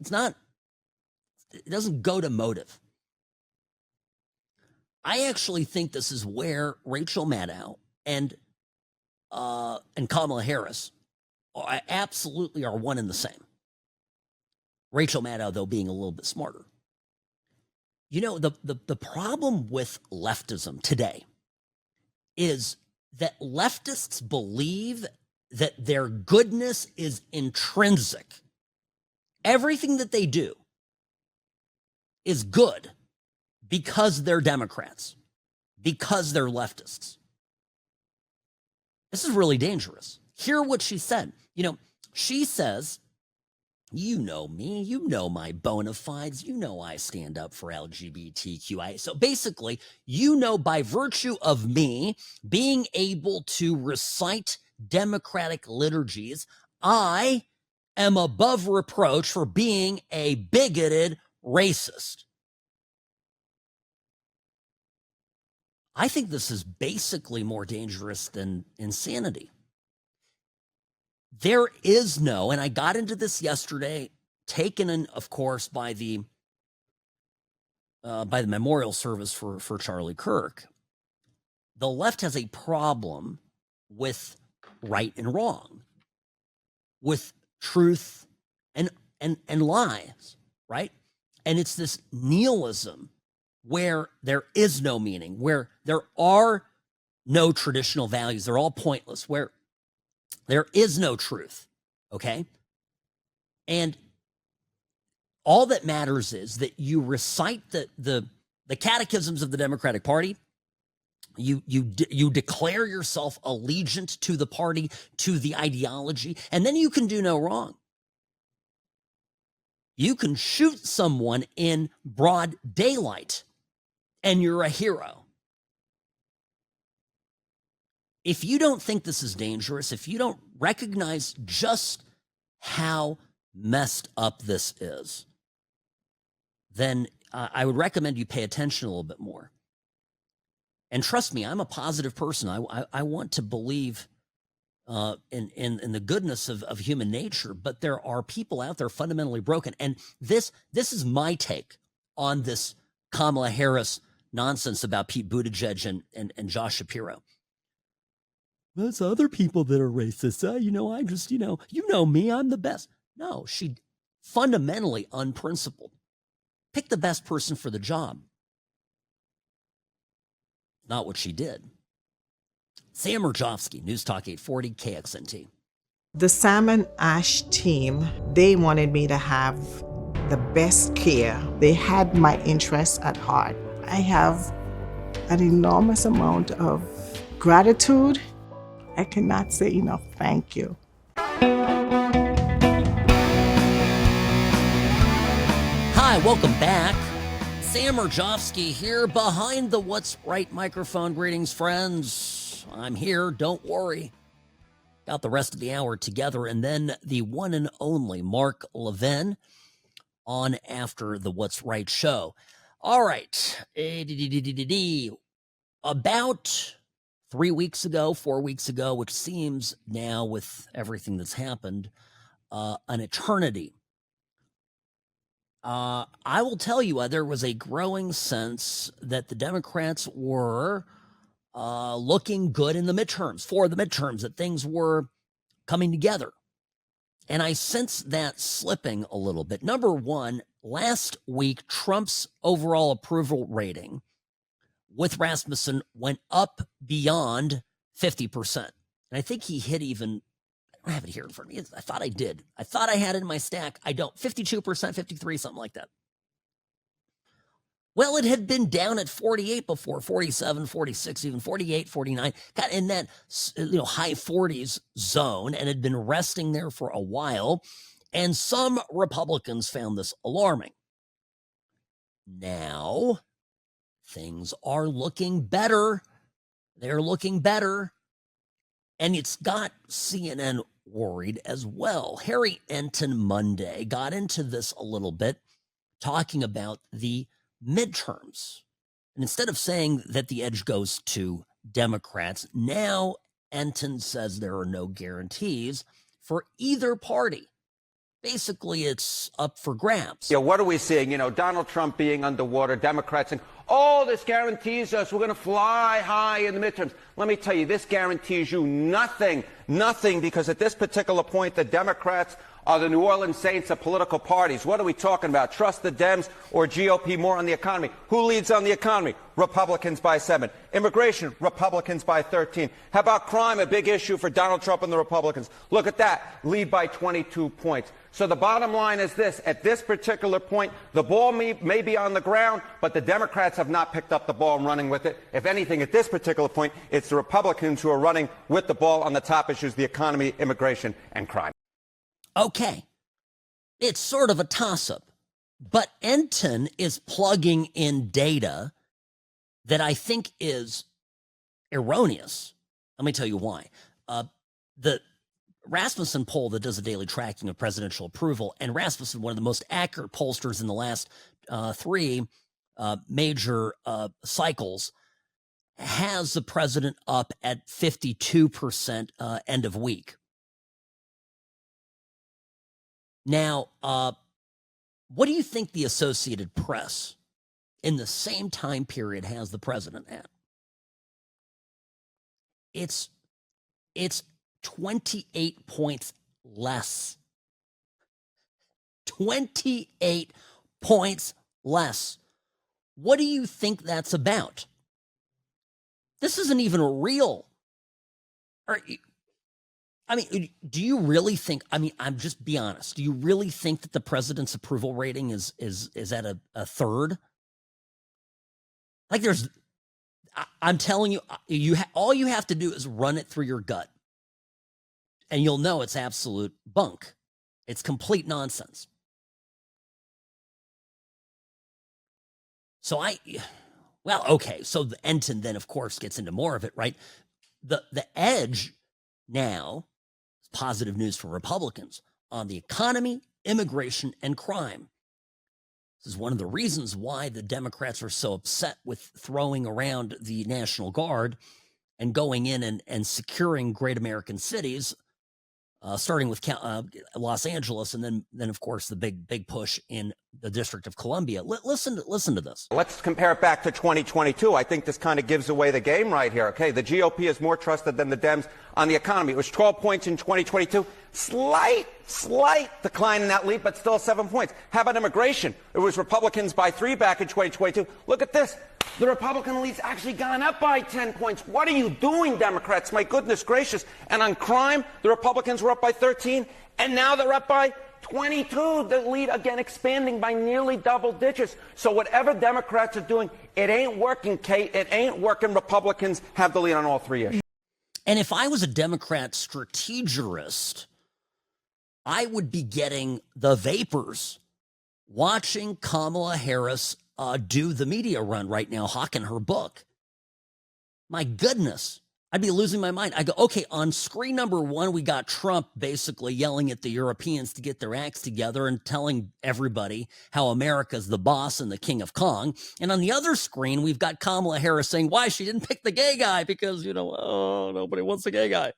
doesn't go to motive. I actually think this is where Rachel Maddow and Kamala Harris absolutely are one and the same. Rachel Maddow, though, being a little bit smarter. You know, the problem with leftism today is that leftists believe that their goodness is intrinsic. Everything that they do is good because they're Democrats, because they're leftists. This is really dangerous. Hear what she said. You know, she says, you know me, you know my bona fides, you know I stand up for LGBTQI. So basically, you know, by virtue of me being able to recite Democratic liturgies, I am above reproach for being a bigoted racist. I think this is basically more dangerous than insanity. There is no, and I got into this yesterday, taken in, of course, by the memorial service for Charlie Kirk. The left has a problem with right and wrong, with truth and lies, right? And it's this nihilism where there is no meaning, where there are no traditional values, they're all pointless, where there is no truth, okay? And all that matters is that you recite the catechisms of the Democratic Party, you declare yourself allegiant to the party, to the ideology, and then you can do no wrong. You can shoot someone in broad daylight, and you're a hero. If you don't think this is dangerous, if you don't recognize just how messed up this is, then I would recommend you pay attention a little bit more. And trust me, I'm a positive person. I want to believe in the goodness of human nature, but there are people out there fundamentally broken. And this is my take on this Kamala Harris nonsense about Pete Buttigieg and Josh Shapiro. There's other people that are racist. I just, you know me, I'm the best. No, she fundamentally unprincipled. Pick the best person for the job. Not what she did. Sam Mirejovsky, News Talk 840, KXNT. The Salmon Ash team, they wanted me to have the best care. They had my interests at heart. I have an enormous amount of gratitude. I cannot say enough thank you. Hi, welcome back. Sam Mirejovsky here behind the What's Right microphone. Greetings, friends. I'm here, don't worry. Got the rest of the hour together, and then the one and only Mark Levin on after the What's Right show. All right. About 4 weeks ago, which seems now with everything that's happened, an eternity. I will tell you, there was a growing sense that the Democrats were looking good in the midterms, for the midterms, that things were coming together. And I sense that slipping a little bit. Number one, last week, Trump's overall approval rating with Rasmussen went up beyond 50%. And I think he hit even, I don't have it here in front of me. I thought I did. I thought I had it in my stack. I don't. 52%, 53, something like that. Well, it had been down at 48 before, 47, 46, even 48, 49, got in that high 40s zone and had been resting there for a while. And some Republicans found this alarming. Now, things are looking better. They're looking better. And it's got CNN worried as well. Harry Enton Monday got into this a little bit, talking about the midterms. And instead of saying that the edge goes to Democrats, now Enton says there are no guarantees for either party. Basically, it's up for grabs. What are we seeing? Donald Trump being underwater, Democrats, and Oh, this guarantees us we're going to fly high in the midterms. Let me tell you, this guarantees you nothing, because at this particular point, the Democrats are the New Orleans Saints of political parties. What are we talking about? Trust the Dems or GOP more on the economy? Who leads on the economy? Republicans by 7. Immigration, Republicans by 13. How about crime, a big issue for Donald Trump and the Republicans? Look at that, lead by 22 points. So the bottom line is this. At this particular point, the ball may be on the ground, but the Democrats have not picked up the ball and running with it. If anything, at this particular point, it's the Republicans who are running with the ball on the top issues, the economy, immigration, and crime. Okay, it's sort of a toss-up, but Enton is plugging in data that I think is erroneous. Let me tell you why. The Rasmussen poll that does a daily tracking of presidential approval, and Rasmussen, one of the most accurate pollsters in the last 3 major cycles, has the president up at 52% end of week. Now, what do you think the Associated Press in the same time period has the president at? It's 28 points less. 28 points less. What do you think that's about? This isn't even real. Do you really think, I'm just be honest, do you really think that the president's approval rating is at a third? Like I'm telling you, all you have to do is run it through your gut. And you'll know it's absolute bunk. It's complete nonsense. So so the Enton then, of course, gets into more of it, right? The edge now, positive news for Republicans on the economy, immigration, and crime. This is one of the reasons why the Democrats are so upset with throwing around the National Guard and going in and securing great American cities, starting with Los Angeles, and then of course the big push in the District of Columbia. Listen to this. Let's compare it back to 2022. I think this kind of gives away the game right here. Okay, the GOP is more trusted than the Dems on the economy. It was 12 points in 2022. Slight decline in that lead, but still 7 points. How about immigration? It was Republicans by 3 back in 2022. Look at this. The Republican lead's actually gone up by 10 points. What are you doing, Democrats? My goodness gracious. And on crime, the Republicans were up by 13, and now they're up by 22. The lead, again, expanding by nearly double digits. So whatever Democrats are doing, it ain't working, Kate. It ain't working. Republicans have the lead on all 3 issues. And if I was a Democrat strategist, I would be getting the vapors watching Kamala Harris do the media run right now, hawking her book. My goodness, I'd be losing my mind. I go, okay, on screen number 1, we got Trump basically yelling at the Europeans to get their acts together and telling everybody how America's the boss and the king of Kong. And on the other screen, we've got Kamala Harris saying why she didn't pick the gay guy because, nobody wants a gay guy.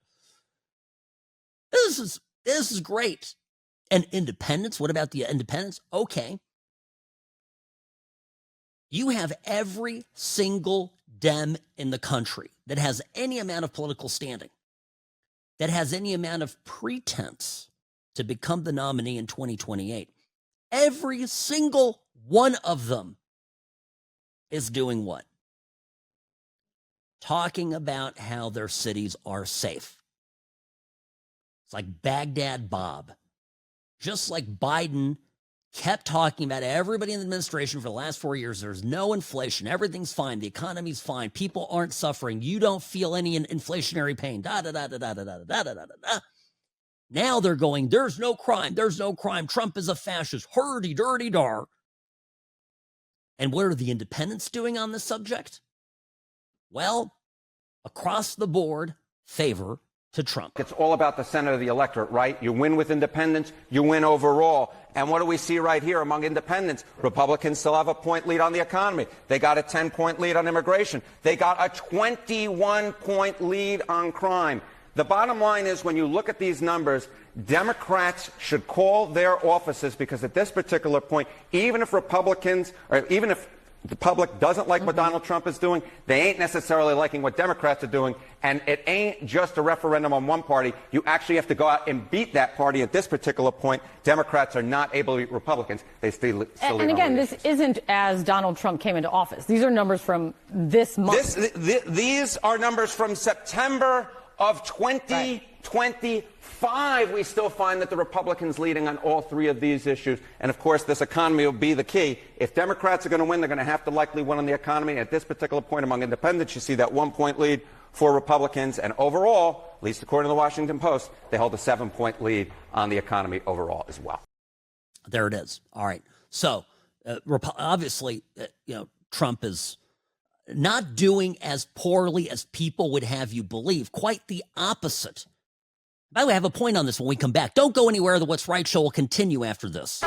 This is great. And independents, what about the independents? Okay. You have every single Dem in the country that has any amount of political standing, that has any amount of pretense to become the nominee in 2028. Every single one of them is doing what? Talking about how their cities are safe. It's like Baghdad Bob. Just like Biden kept talking about everybody in the administration for the last 4 years. There's no inflation. Everything's fine. The economy's fine. People aren't suffering. You don't feel any inflationary pain. Now they're going, there's no crime. There's no crime. Trump is a fascist. Hurdy-durdy-dar. And what are the independents doing on this subject? Well, across the board, favor to Trump. It's all about the center of the electorate, right? You win with independents, you win overall. And what do we see right here among independents? Republicans still have a point lead on the economy. They got a 10-point lead on immigration. They got a 21-point lead on crime. The bottom line is when you look at these numbers, Democrats should call their offices because at this particular point, even if Republicans, or even if the public doesn't like what Donald Trump is doing. They ain't necessarily liking what Democrats are doing. And it ain't just a referendum on one party. You actually have to go out and beat that party. At this particular point, Democrats are not able to beat Republicans. They still and again, this isn't as Donald Trump came into office. These are numbers from this month. These are numbers from September of 2025. We still find that the Republicans leading on all three of these issues. And, of course, this economy will be the key. If Democrats are going to win, they're going to have to likely win on the economy. At this particular point among independents, you see that 1-point lead for Republicans. And overall, at least according to the Washington Post, they hold a 7-point lead on the economy overall as well. There it is. All right. So, obviously, Trump is not doing as poorly as people would have you believe. Quite the opposite. By the way, I have a point on this when we come back. Don't go anywhere. The What's Right show will continue after this.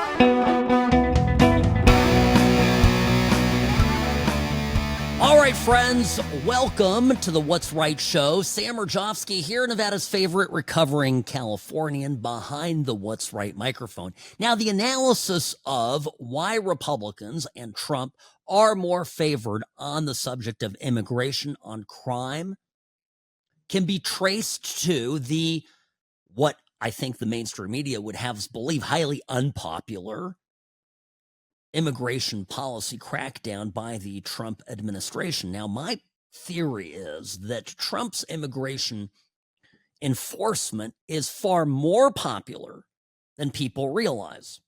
All right, friends, welcome to the What's Right show. Sam Mirejovsky here, Nevada's favorite recovering Californian, behind the What's Right microphone. Now, the analysis of why Republicans and Trump are more favored on the subject of immigration, on crime, can be traced to what I think the mainstream media would have us believe, highly unpopular immigration policy crackdown by the Trump administration. Now, my theory is that Trump's immigration enforcement is far more popular than people realize.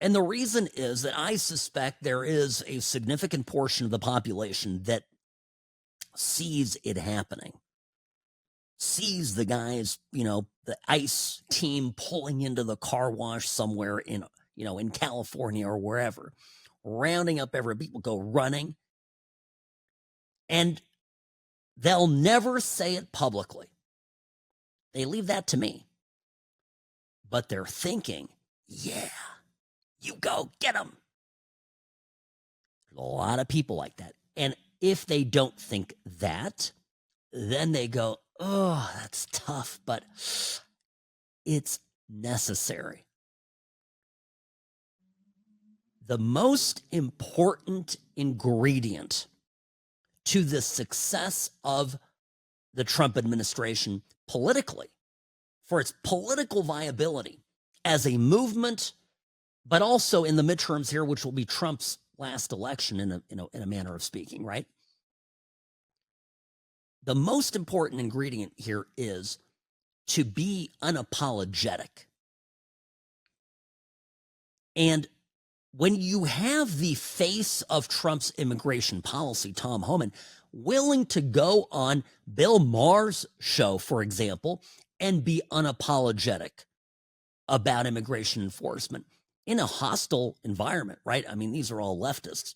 And the reason is that I suspect there is a significant portion of the population that sees it happening. Sees the guys, the ICE team pulling into the car wash somewhere in California or wherever, rounding up people go running. And they'll never say it publicly. They leave that to me. But they're thinking, yeah, you go get them. There's a lot of people like that. And if they don't think that, then they go, oh, that's tough, but it's necessary. The most important ingredient to the success of the Trump administration politically, for its political viability as a movement, but also in the midterms here, which will be Trump's last election in a manner of speaking, right? The most important ingredient here is to be unapologetic. And when you have the face of Trump's immigration policy, Tom Homan, willing to go on Bill Maher's show, for example, and be unapologetic about immigration enforcement in a hostile environment, right? I mean, these are all leftists.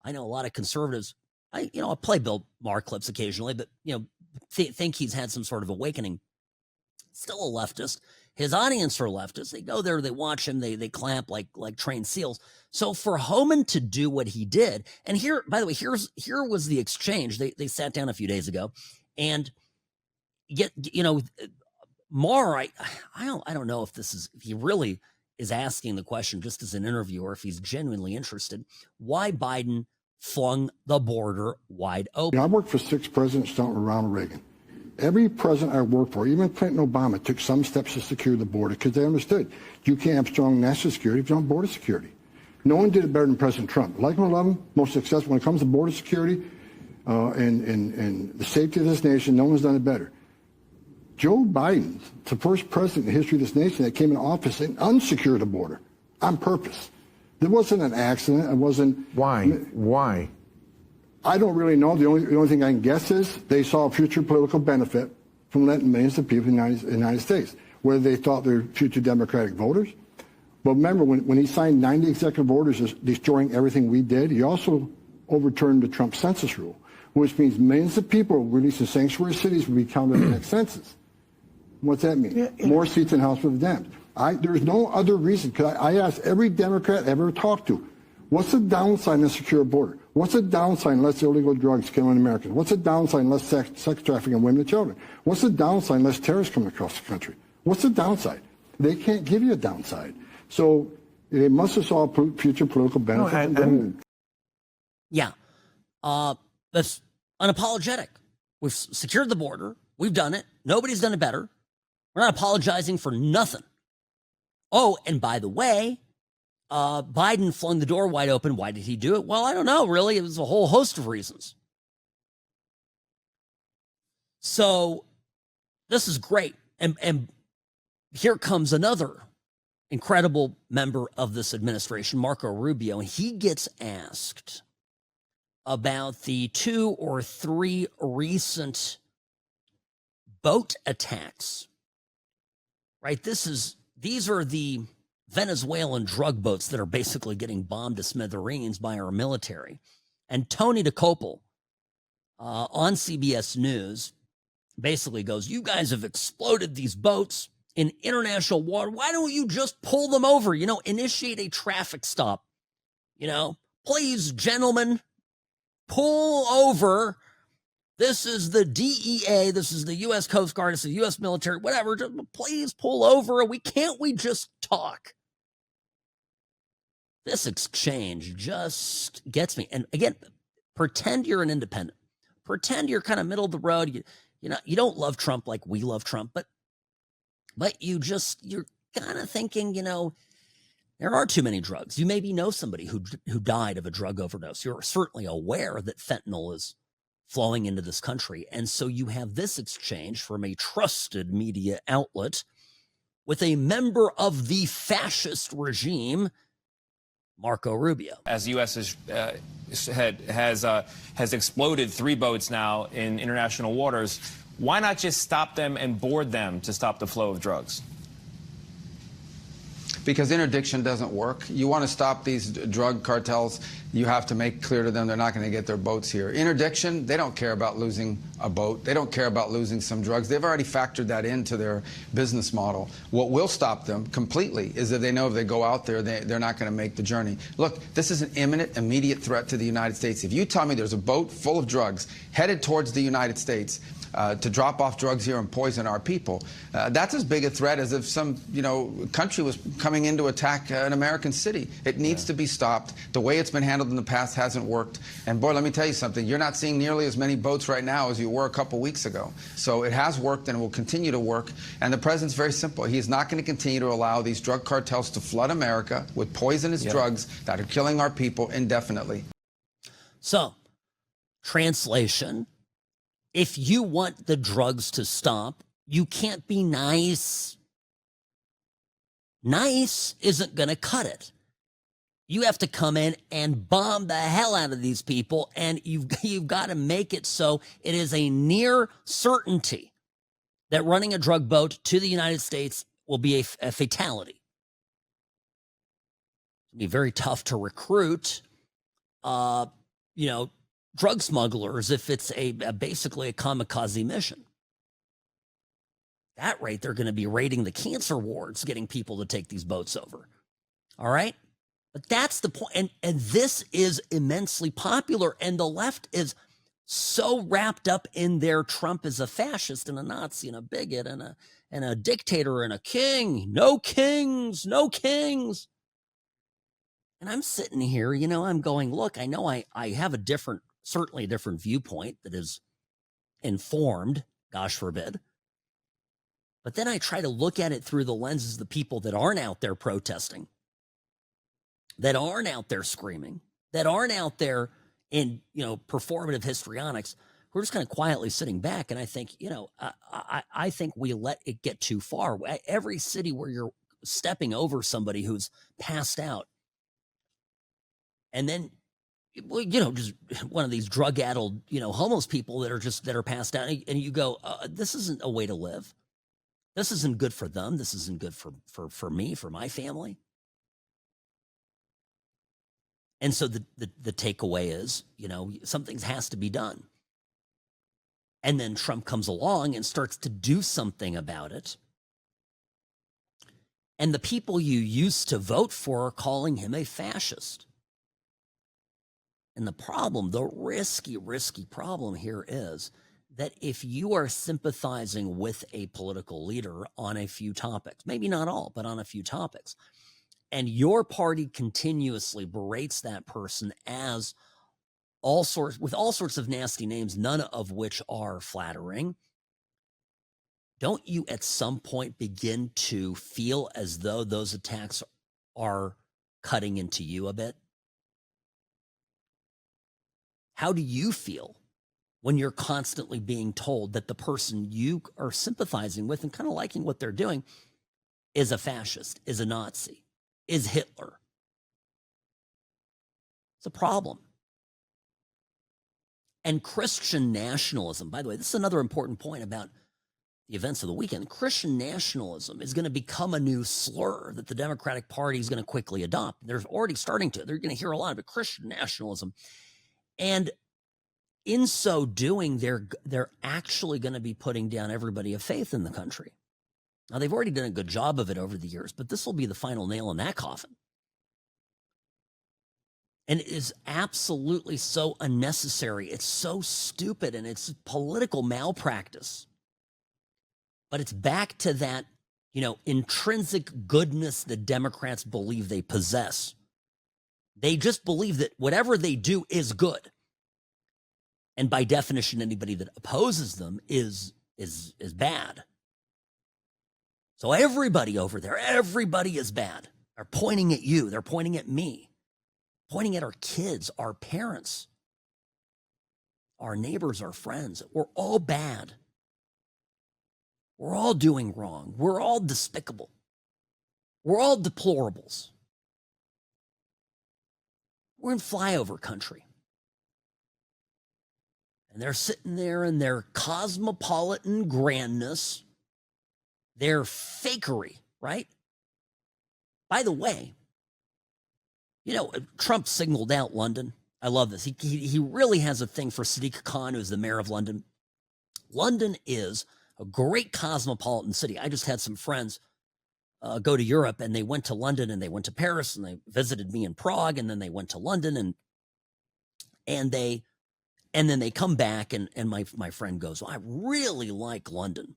I know a lot of conservatives. I play Bill Maher clips occasionally, but, think he's had some sort of awakening. Still a leftist. His audience are leftists. They go there, they watch him, they clap like trained seals. So for Homan to do what he did, and here, by the way, here was the exchange. They sat down a few days ago, and Maher, I don't know if he really is asking the question just as an interview, or if he's genuinely interested, why Biden flung the border wide open. I worked for 6 presidents, starting with Ronald Reagan. Every president I worked for, even Clinton, Obama, took some steps to secure the border because they understood you can't have strong national security if you don't have border security. No one did it better than President Trump. Like him or love him, most successful when it comes to border security and the safety of this nation, no one's done it better. Joe Biden's the first president in the history of this nation that came into office and unsecured the border on purpose. There wasn't an accident. It wasn't. Why? I don't really know. The only thing I can guess is they saw a future political benefit from letting millions of people in the United States, whether they thought they were future Democratic voters. But remember, when he signed 90 executive orders destroying everything we did, he also overturned the Trump census rule, which means millions of people released in sanctuary cities will be counted in the next census. What's that mean? More seats in the House of the Dems. There's no other reason. Because I asked every Democrat I ever talked to, what's the downside in a secure border? What's the downside in less illegal drugs killing Americans? What's the downside in less sex trafficking of women and children? What's the downside in less terrorists coming across the country? What's the downside? They can't give you a downside. So They must have saw future political benefit. Yeah. That's unapologetic. We've secured the border. We've done it. Nobody's done it better. We're not apologizing for nothing. Oh, and by the way, Biden flung the door wide open. Why did he do it? Well, I don't know, really. It was a whole host of reasons. So this is great. And here comes another incredible member of this administration, Marco Rubio, and he gets asked about the 2 or 3 recent boat attacks. Right? These are the Venezuelan drug boats that are basically getting bombed to smithereens by our military. And Tony DeCopel on CBS News basically goes, you guys have exploded these boats in international water. Why don't you just pull them over? Initiate a traffic stop. Please, gentlemen, pull over. This is the DEA. This is the U.S. Coast Guard. It's the U.S. military, whatever. Just, please pull over. Can't we just talk? This exchange just gets me. And again, pretend you're an independent. Pretend you're kind of middle of the road. You don't love Trump like we love Trump, but you're kind of thinking, there are too many drugs. You maybe know somebody who died of a drug overdose. You're certainly aware that fentanyl is flowing into this country. And so you have this exchange from a trusted media outlet with a member of the fascist regime, Marco Rubio. As the U.S. has exploded 3 boats now in international waters, why not just stop them and board them to stop the flow of drugs? Because interdiction doesn't work. You want to stop these drug cartels, you have to make clear to them they're not going to get their boats here. Interdiction, they don't care about losing a boat. They don't care about losing some drugs. They've already factored that into their business model. What will stop them completely is that they know if they go out there, they're not going to make the journey. Look, this is an imminent, immediate threat to the United States. If you tell me there's a boat full of drugs headed towards the United States, to drop off drugs here and poison our people, that's as big a threat as if some country was coming in to attack an American city. It needs to be stopped. The way it's been handled in the past hasn't worked. And boy, let me tell you something. You're not seeing nearly as many boats right now as you were a couple weeks ago. So it has worked and it will continue to work. And the president's very simple. He's not going to continue to allow these drug cartels to flood America with poisonous drugs that are killing our people indefinitely. So, translation. If you want the drugs to stop, you can't be nice. Nice isn't going to cut it. You have to come in and bomb the hell out of these people, and you've got to make it so it is a near certainty that running a drug boat to the United States will be a fatality. It'll be very tough to recruit, drug smugglers if it's basically a kamikaze mission. At that rate, they're going to be raiding the cancer wards, getting people to take these boats over. All right? But that's the point. And this is immensely popular. And the left is so wrapped up in their Trump is a fascist and a Nazi and a bigot and a dictator and a king. No kings, no kings. And I'm sitting here, I'm going, look, I know I have certainly a different viewpoint that is informed, gosh forbid. But then I try to look at it through the lenses of the people that aren't out there protesting, that aren't out there screaming, that aren't out there in, performative histrionics, who are just kind of quietly sitting back. And I think, I think we let it get too far. Every city where you're stepping over somebody who's passed out, and then just one of these drug-addled, homeless people that are passed out, and you go, this isn't a way to live. This isn't good for them. This isn't good for me, for my family. And so the takeaway is, something has to be done. And then Trump comes along and starts to do something about it. And the people you used to vote for are calling him a fascist. And the problem, the risky problem here is that if you are sympathizing with a political leader on a few topics, maybe not all, but on a few topics, and your party continuously berates that person as all sorts of nasty names, none of which are flattering, don't you at some point begin to feel as though those attacks are cutting into you a bit? How do you feel when you're constantly being told that the person you are sympathizing with and kind of liking what they're doing is a fascist, is a Nazi, is Hitler? It's a problem. And Christian nationalism, by the way, this is another important point about the events of the weekend. Christian nationalism is going to become a new slur that the Democratic Party is going to quickly adopt. They're already starting to. They're going to hear a lot of it, Christian nationalism. And in so doing, they're actually going to be putting down everybody of faith in the country. Now, they've already done a good job of it over the years, but this will be the final nail in that coffin. And it is absolutely so unnecessary. It's so stupid, and it's political malpractice. But it's back to that, intrinsic goodness that Democrats believe they possess. They just believe that whatever they do is good. And by definition, anybody that opposes them is bad. So everybody over there, everybody is bad. They're pointing at you. They're pointing at me. Pointing at our kids, our parents, our neighbors, our friends. We're all bad. We're all doing wrong. We're all despicable. We're all deplorables. We're in flyover country. And they're sitting there in their cosmopolitan grandness, their fakery, right? By the way, Trump signaled out London. I love this. He really has a thing for Sadiq Khan, who's the mayor of London. London is a great cosmopolitan city. I just had some friends go to Europe, and they went to London, and they went to Paris, and they visited me in Prague, and then they went to London, and then they come back, and my friend goes, well, I really like London.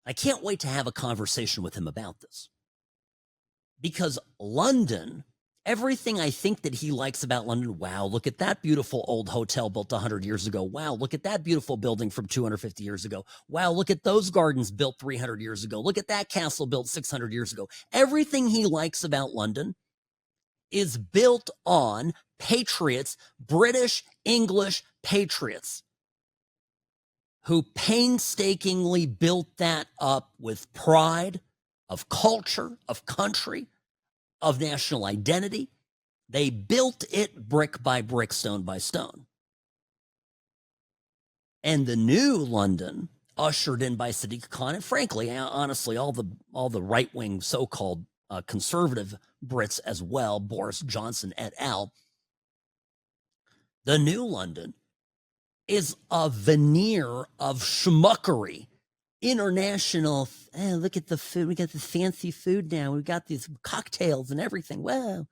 I can't wait to have a conversation with him about this. Because London, everything I think that he likes about London, wow, look at that beautiful old hotel built 100 years ago. Wow, look at that beautiful building from 250 years ago. Wow, look at those gardens built 300 years ago. Look at that castle built 600 years ago. Everything he likes about London is built on patriots, British, English patriots, who painstakingly built that up with pride of culture, of country, of national identity. They built it brick by brick, stone by stone. And the new London, ushered in by Sadiq Khan, and frankly, honestly, all the right-wing so-called conservative Brits as well, Boris Johnson et al., the new London is a veneer of schmuckery. International, look at the food. We got the fancy food now. We got these cocktails and everything. Wow.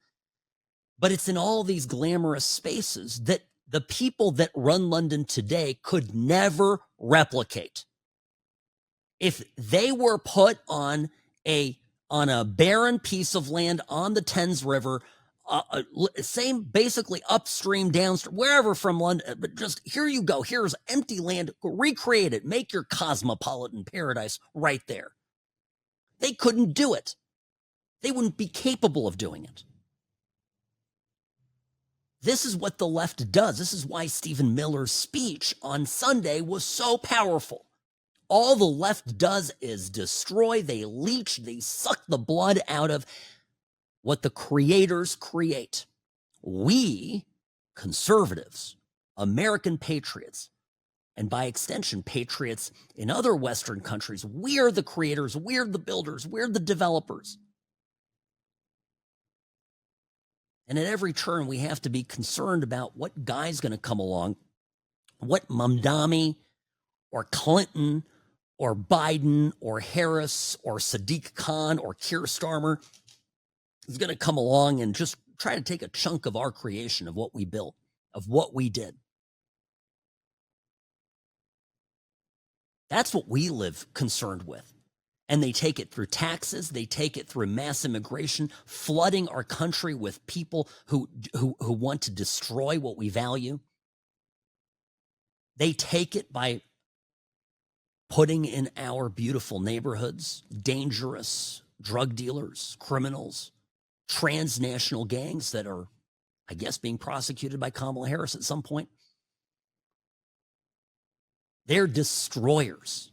But it's in all these glamorous spaces that the people that run London today could never replicate. If they were put on a barren piece of land on the Thames River, same basically upstream, downstream, wherever from London, but just here you go. Here's empty land. Recreate it. Make your cosmopolitan paradise right there. They couldn't do it. They wouldn't be capable of doing it. This is what the left does. This is why Stephen Miller's speech on Sunday was so powerful. All the left does is destroy, they leech, they suck the blood out of what the creators create. We, conservatives, American patriots, and by extension, patriots in other Western countries, we're the creators, we're the builders, we're the developers. And at every turn, we have to be concerned about what guy's going to come along, what Mamdani or Clinton or Biden or Harris or Sadiq Khan or Keir Starmer is going to come along and just try to take a chunk of our creation, of what we built, of what we did. That's what we live concerned with. And they take it through taxes. They take it through mass immigration, flooding our country with people who want to destroy what we value. They take it by putting in our beautiful neighborhoods dangerous drug dealers, criminals, transnational gangs that are, I guess, being prosecuted by Kamala Harris at some point. They're destroyers.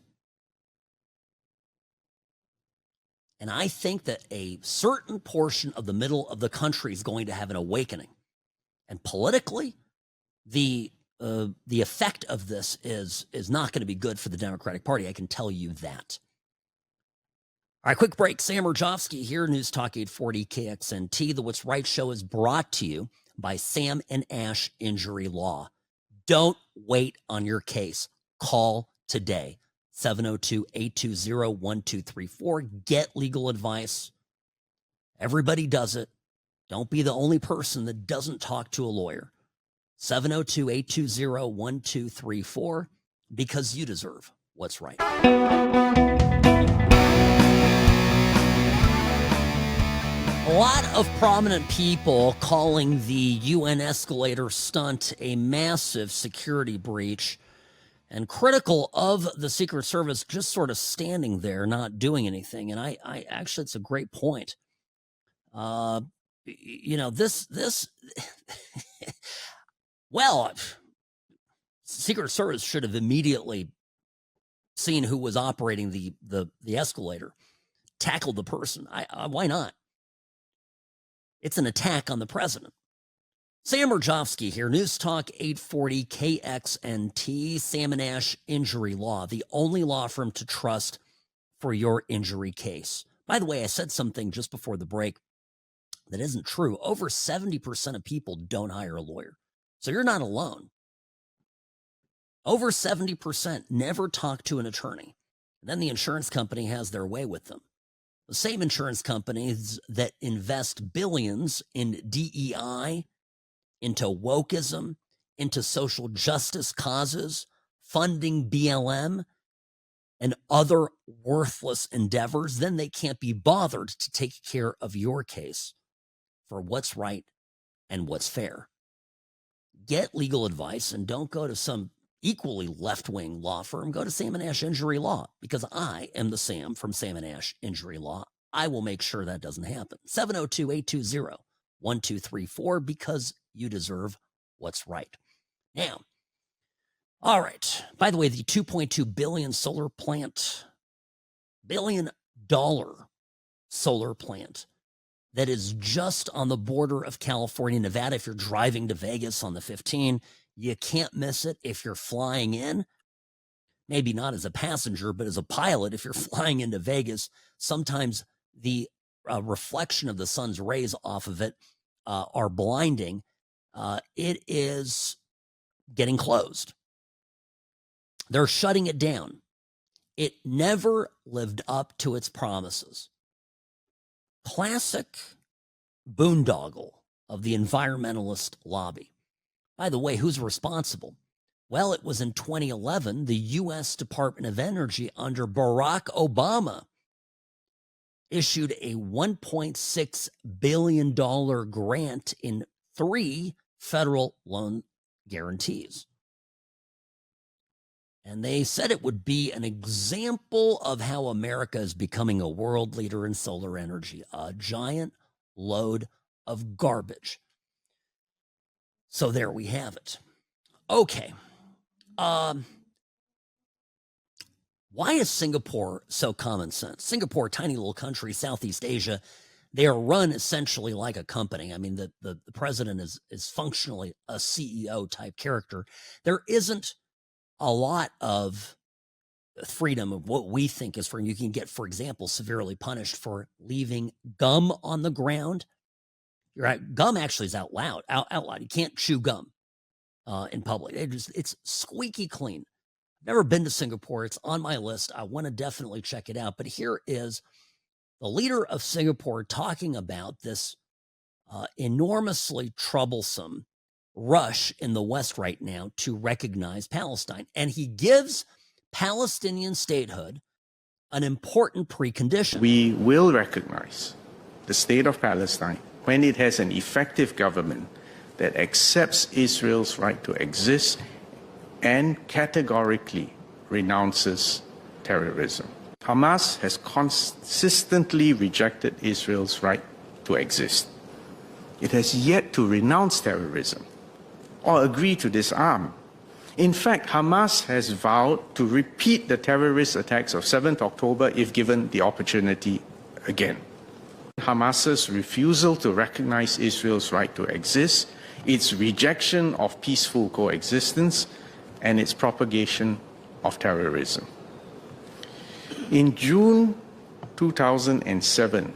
And I think that a certain portion of the middle of the country is going to have an awakening. And politically, the effect of this is not going to be good for the Democratic Party. I can tell you that. All right, quick break. Sam Mirejovsky here, News Talk 840 KXNT. The What's Right show is brought to you by Sam and Ash Injury Law. Don't wait on your case. Call today. 702-820-1234. Get legal advice. Everybody does it. Don't be the only person that doesn't talk to a lawyer. 702-820-1234, because you deserve what's right. A lot of prominent people calling the UN escalator stunt a massive security breach, and critical of the Secret Service just sort of standing there, not doing anything. And I actually, it's a great point. This well, Secret Service should have immediately seen who was operating the escalator, tackled the person. Why not? It's an attack on the president. Sam Mirejovsky here, News Talk 840 KXNT, Sam and Ash Injury Law, the only law firm to trust for your injury case. By the way, I said something just before the break that isn't true. Over 70% of people don't hire a lawyer. So you're not alone. Over 70% never talk to an attorney. And then the insurance company has their way with them. The same insurance companies that invest billions in DEI, into wokeism, into social justice causes, funding BLM, and other worthless endeavors, then they can't be bothered to take care of your case for what's right and what's fair. Get legal advice and don't go to some equally left-wing law firm. Go to Sam and Ash Injury Law, because I am the Sam from Sam and Ash Injury Law. I will make sure that doesn't happen. 702-820-1234, because you deserve what's right. Now, all right. By the way, the $2.2 billion billion solar plant that is just on the border of California, Nevada. If you're driving to Vegas on the 15, you can't miss it. If you're flying in, maybe not as a passenger, but as a pilot, if you're flying into Vegas, sometimes the reflection of the sun's rays off of it are blinding. It is getting closed. They're shutting it down. It never lived up to its promises. Classic boondoggle of the environmentalist lobby. By the way, who's responsible? Well, it was in 2011, the U.S. Department of Energy under Barack Obama issued a $1.6 billion grant in 3 federal loan guarantees. And they said it would be an example of how America is becoming a world leader in solar energy, a giant load of garbage. So there we have it. Okay. Why is Singapore so common sense? Singapore, tiny little country, Southeast Asia, they are run essentially like a company. I mean, the president is functionally a CEO type character. There isn't a lot of freedom of what we think is freedom. You can get, for example, severely punished for leaving gum on the ground. You're right. Gum actually is outlawed. You can't chew gum in public. It's squeaky clean. Never been to Singapore. It's on my list. I want to definitely check it out. But here is the leader of Singapore talking about this enormously troublesome rush in the West right now to recognize Palestine. And he gives Palestinian statehood an important precondition. We will recognize the state of Palestine when it has an effective government that accepts Israel's right to exist and categorically renounces terrorism. Hamas has consistently rejected Israel's right to exist. It has yet to renounce terrorism or agree to disarm. In fact, Hamas has vowed to repeat the terrorist attacks of 7th October if given the opportunity again. Hamas's refusal to recognize Israel's right to exist, its rejection of peaceful coexistence, and its propagation of terrorism. In June 2007,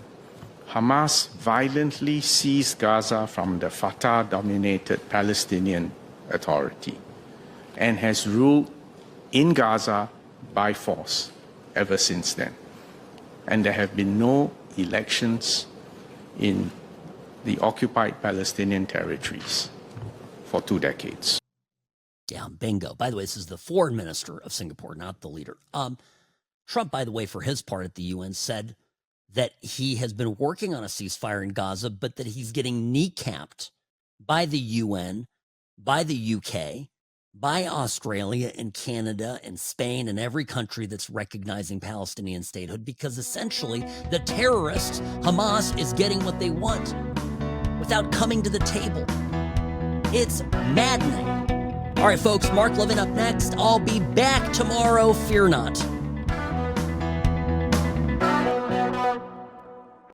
Hamas violently seized Gaza from the Fatah-dominated Palestinian Authority and has ruled in Gaza by force ever since then. And there have been no elections in the occupied Palestinian territories for 2 decades. Yeah, bingo. By the way, this is the foreign minister of Singapore, not the leader. Trump, by the way, for his part at the UN, said that he has been working on a ceasefire in Gaza, but that he's getting kneecapped by the UN, by the UK, by Australia and Canada and Spain and every country that's recognizing Palestinian statehood, because essentially the terrorists, Hamas, is getting what they want without coming to the table. It's maddening. All right, folks, Mark Levin up next. I'll be back tomorrow. Fear not.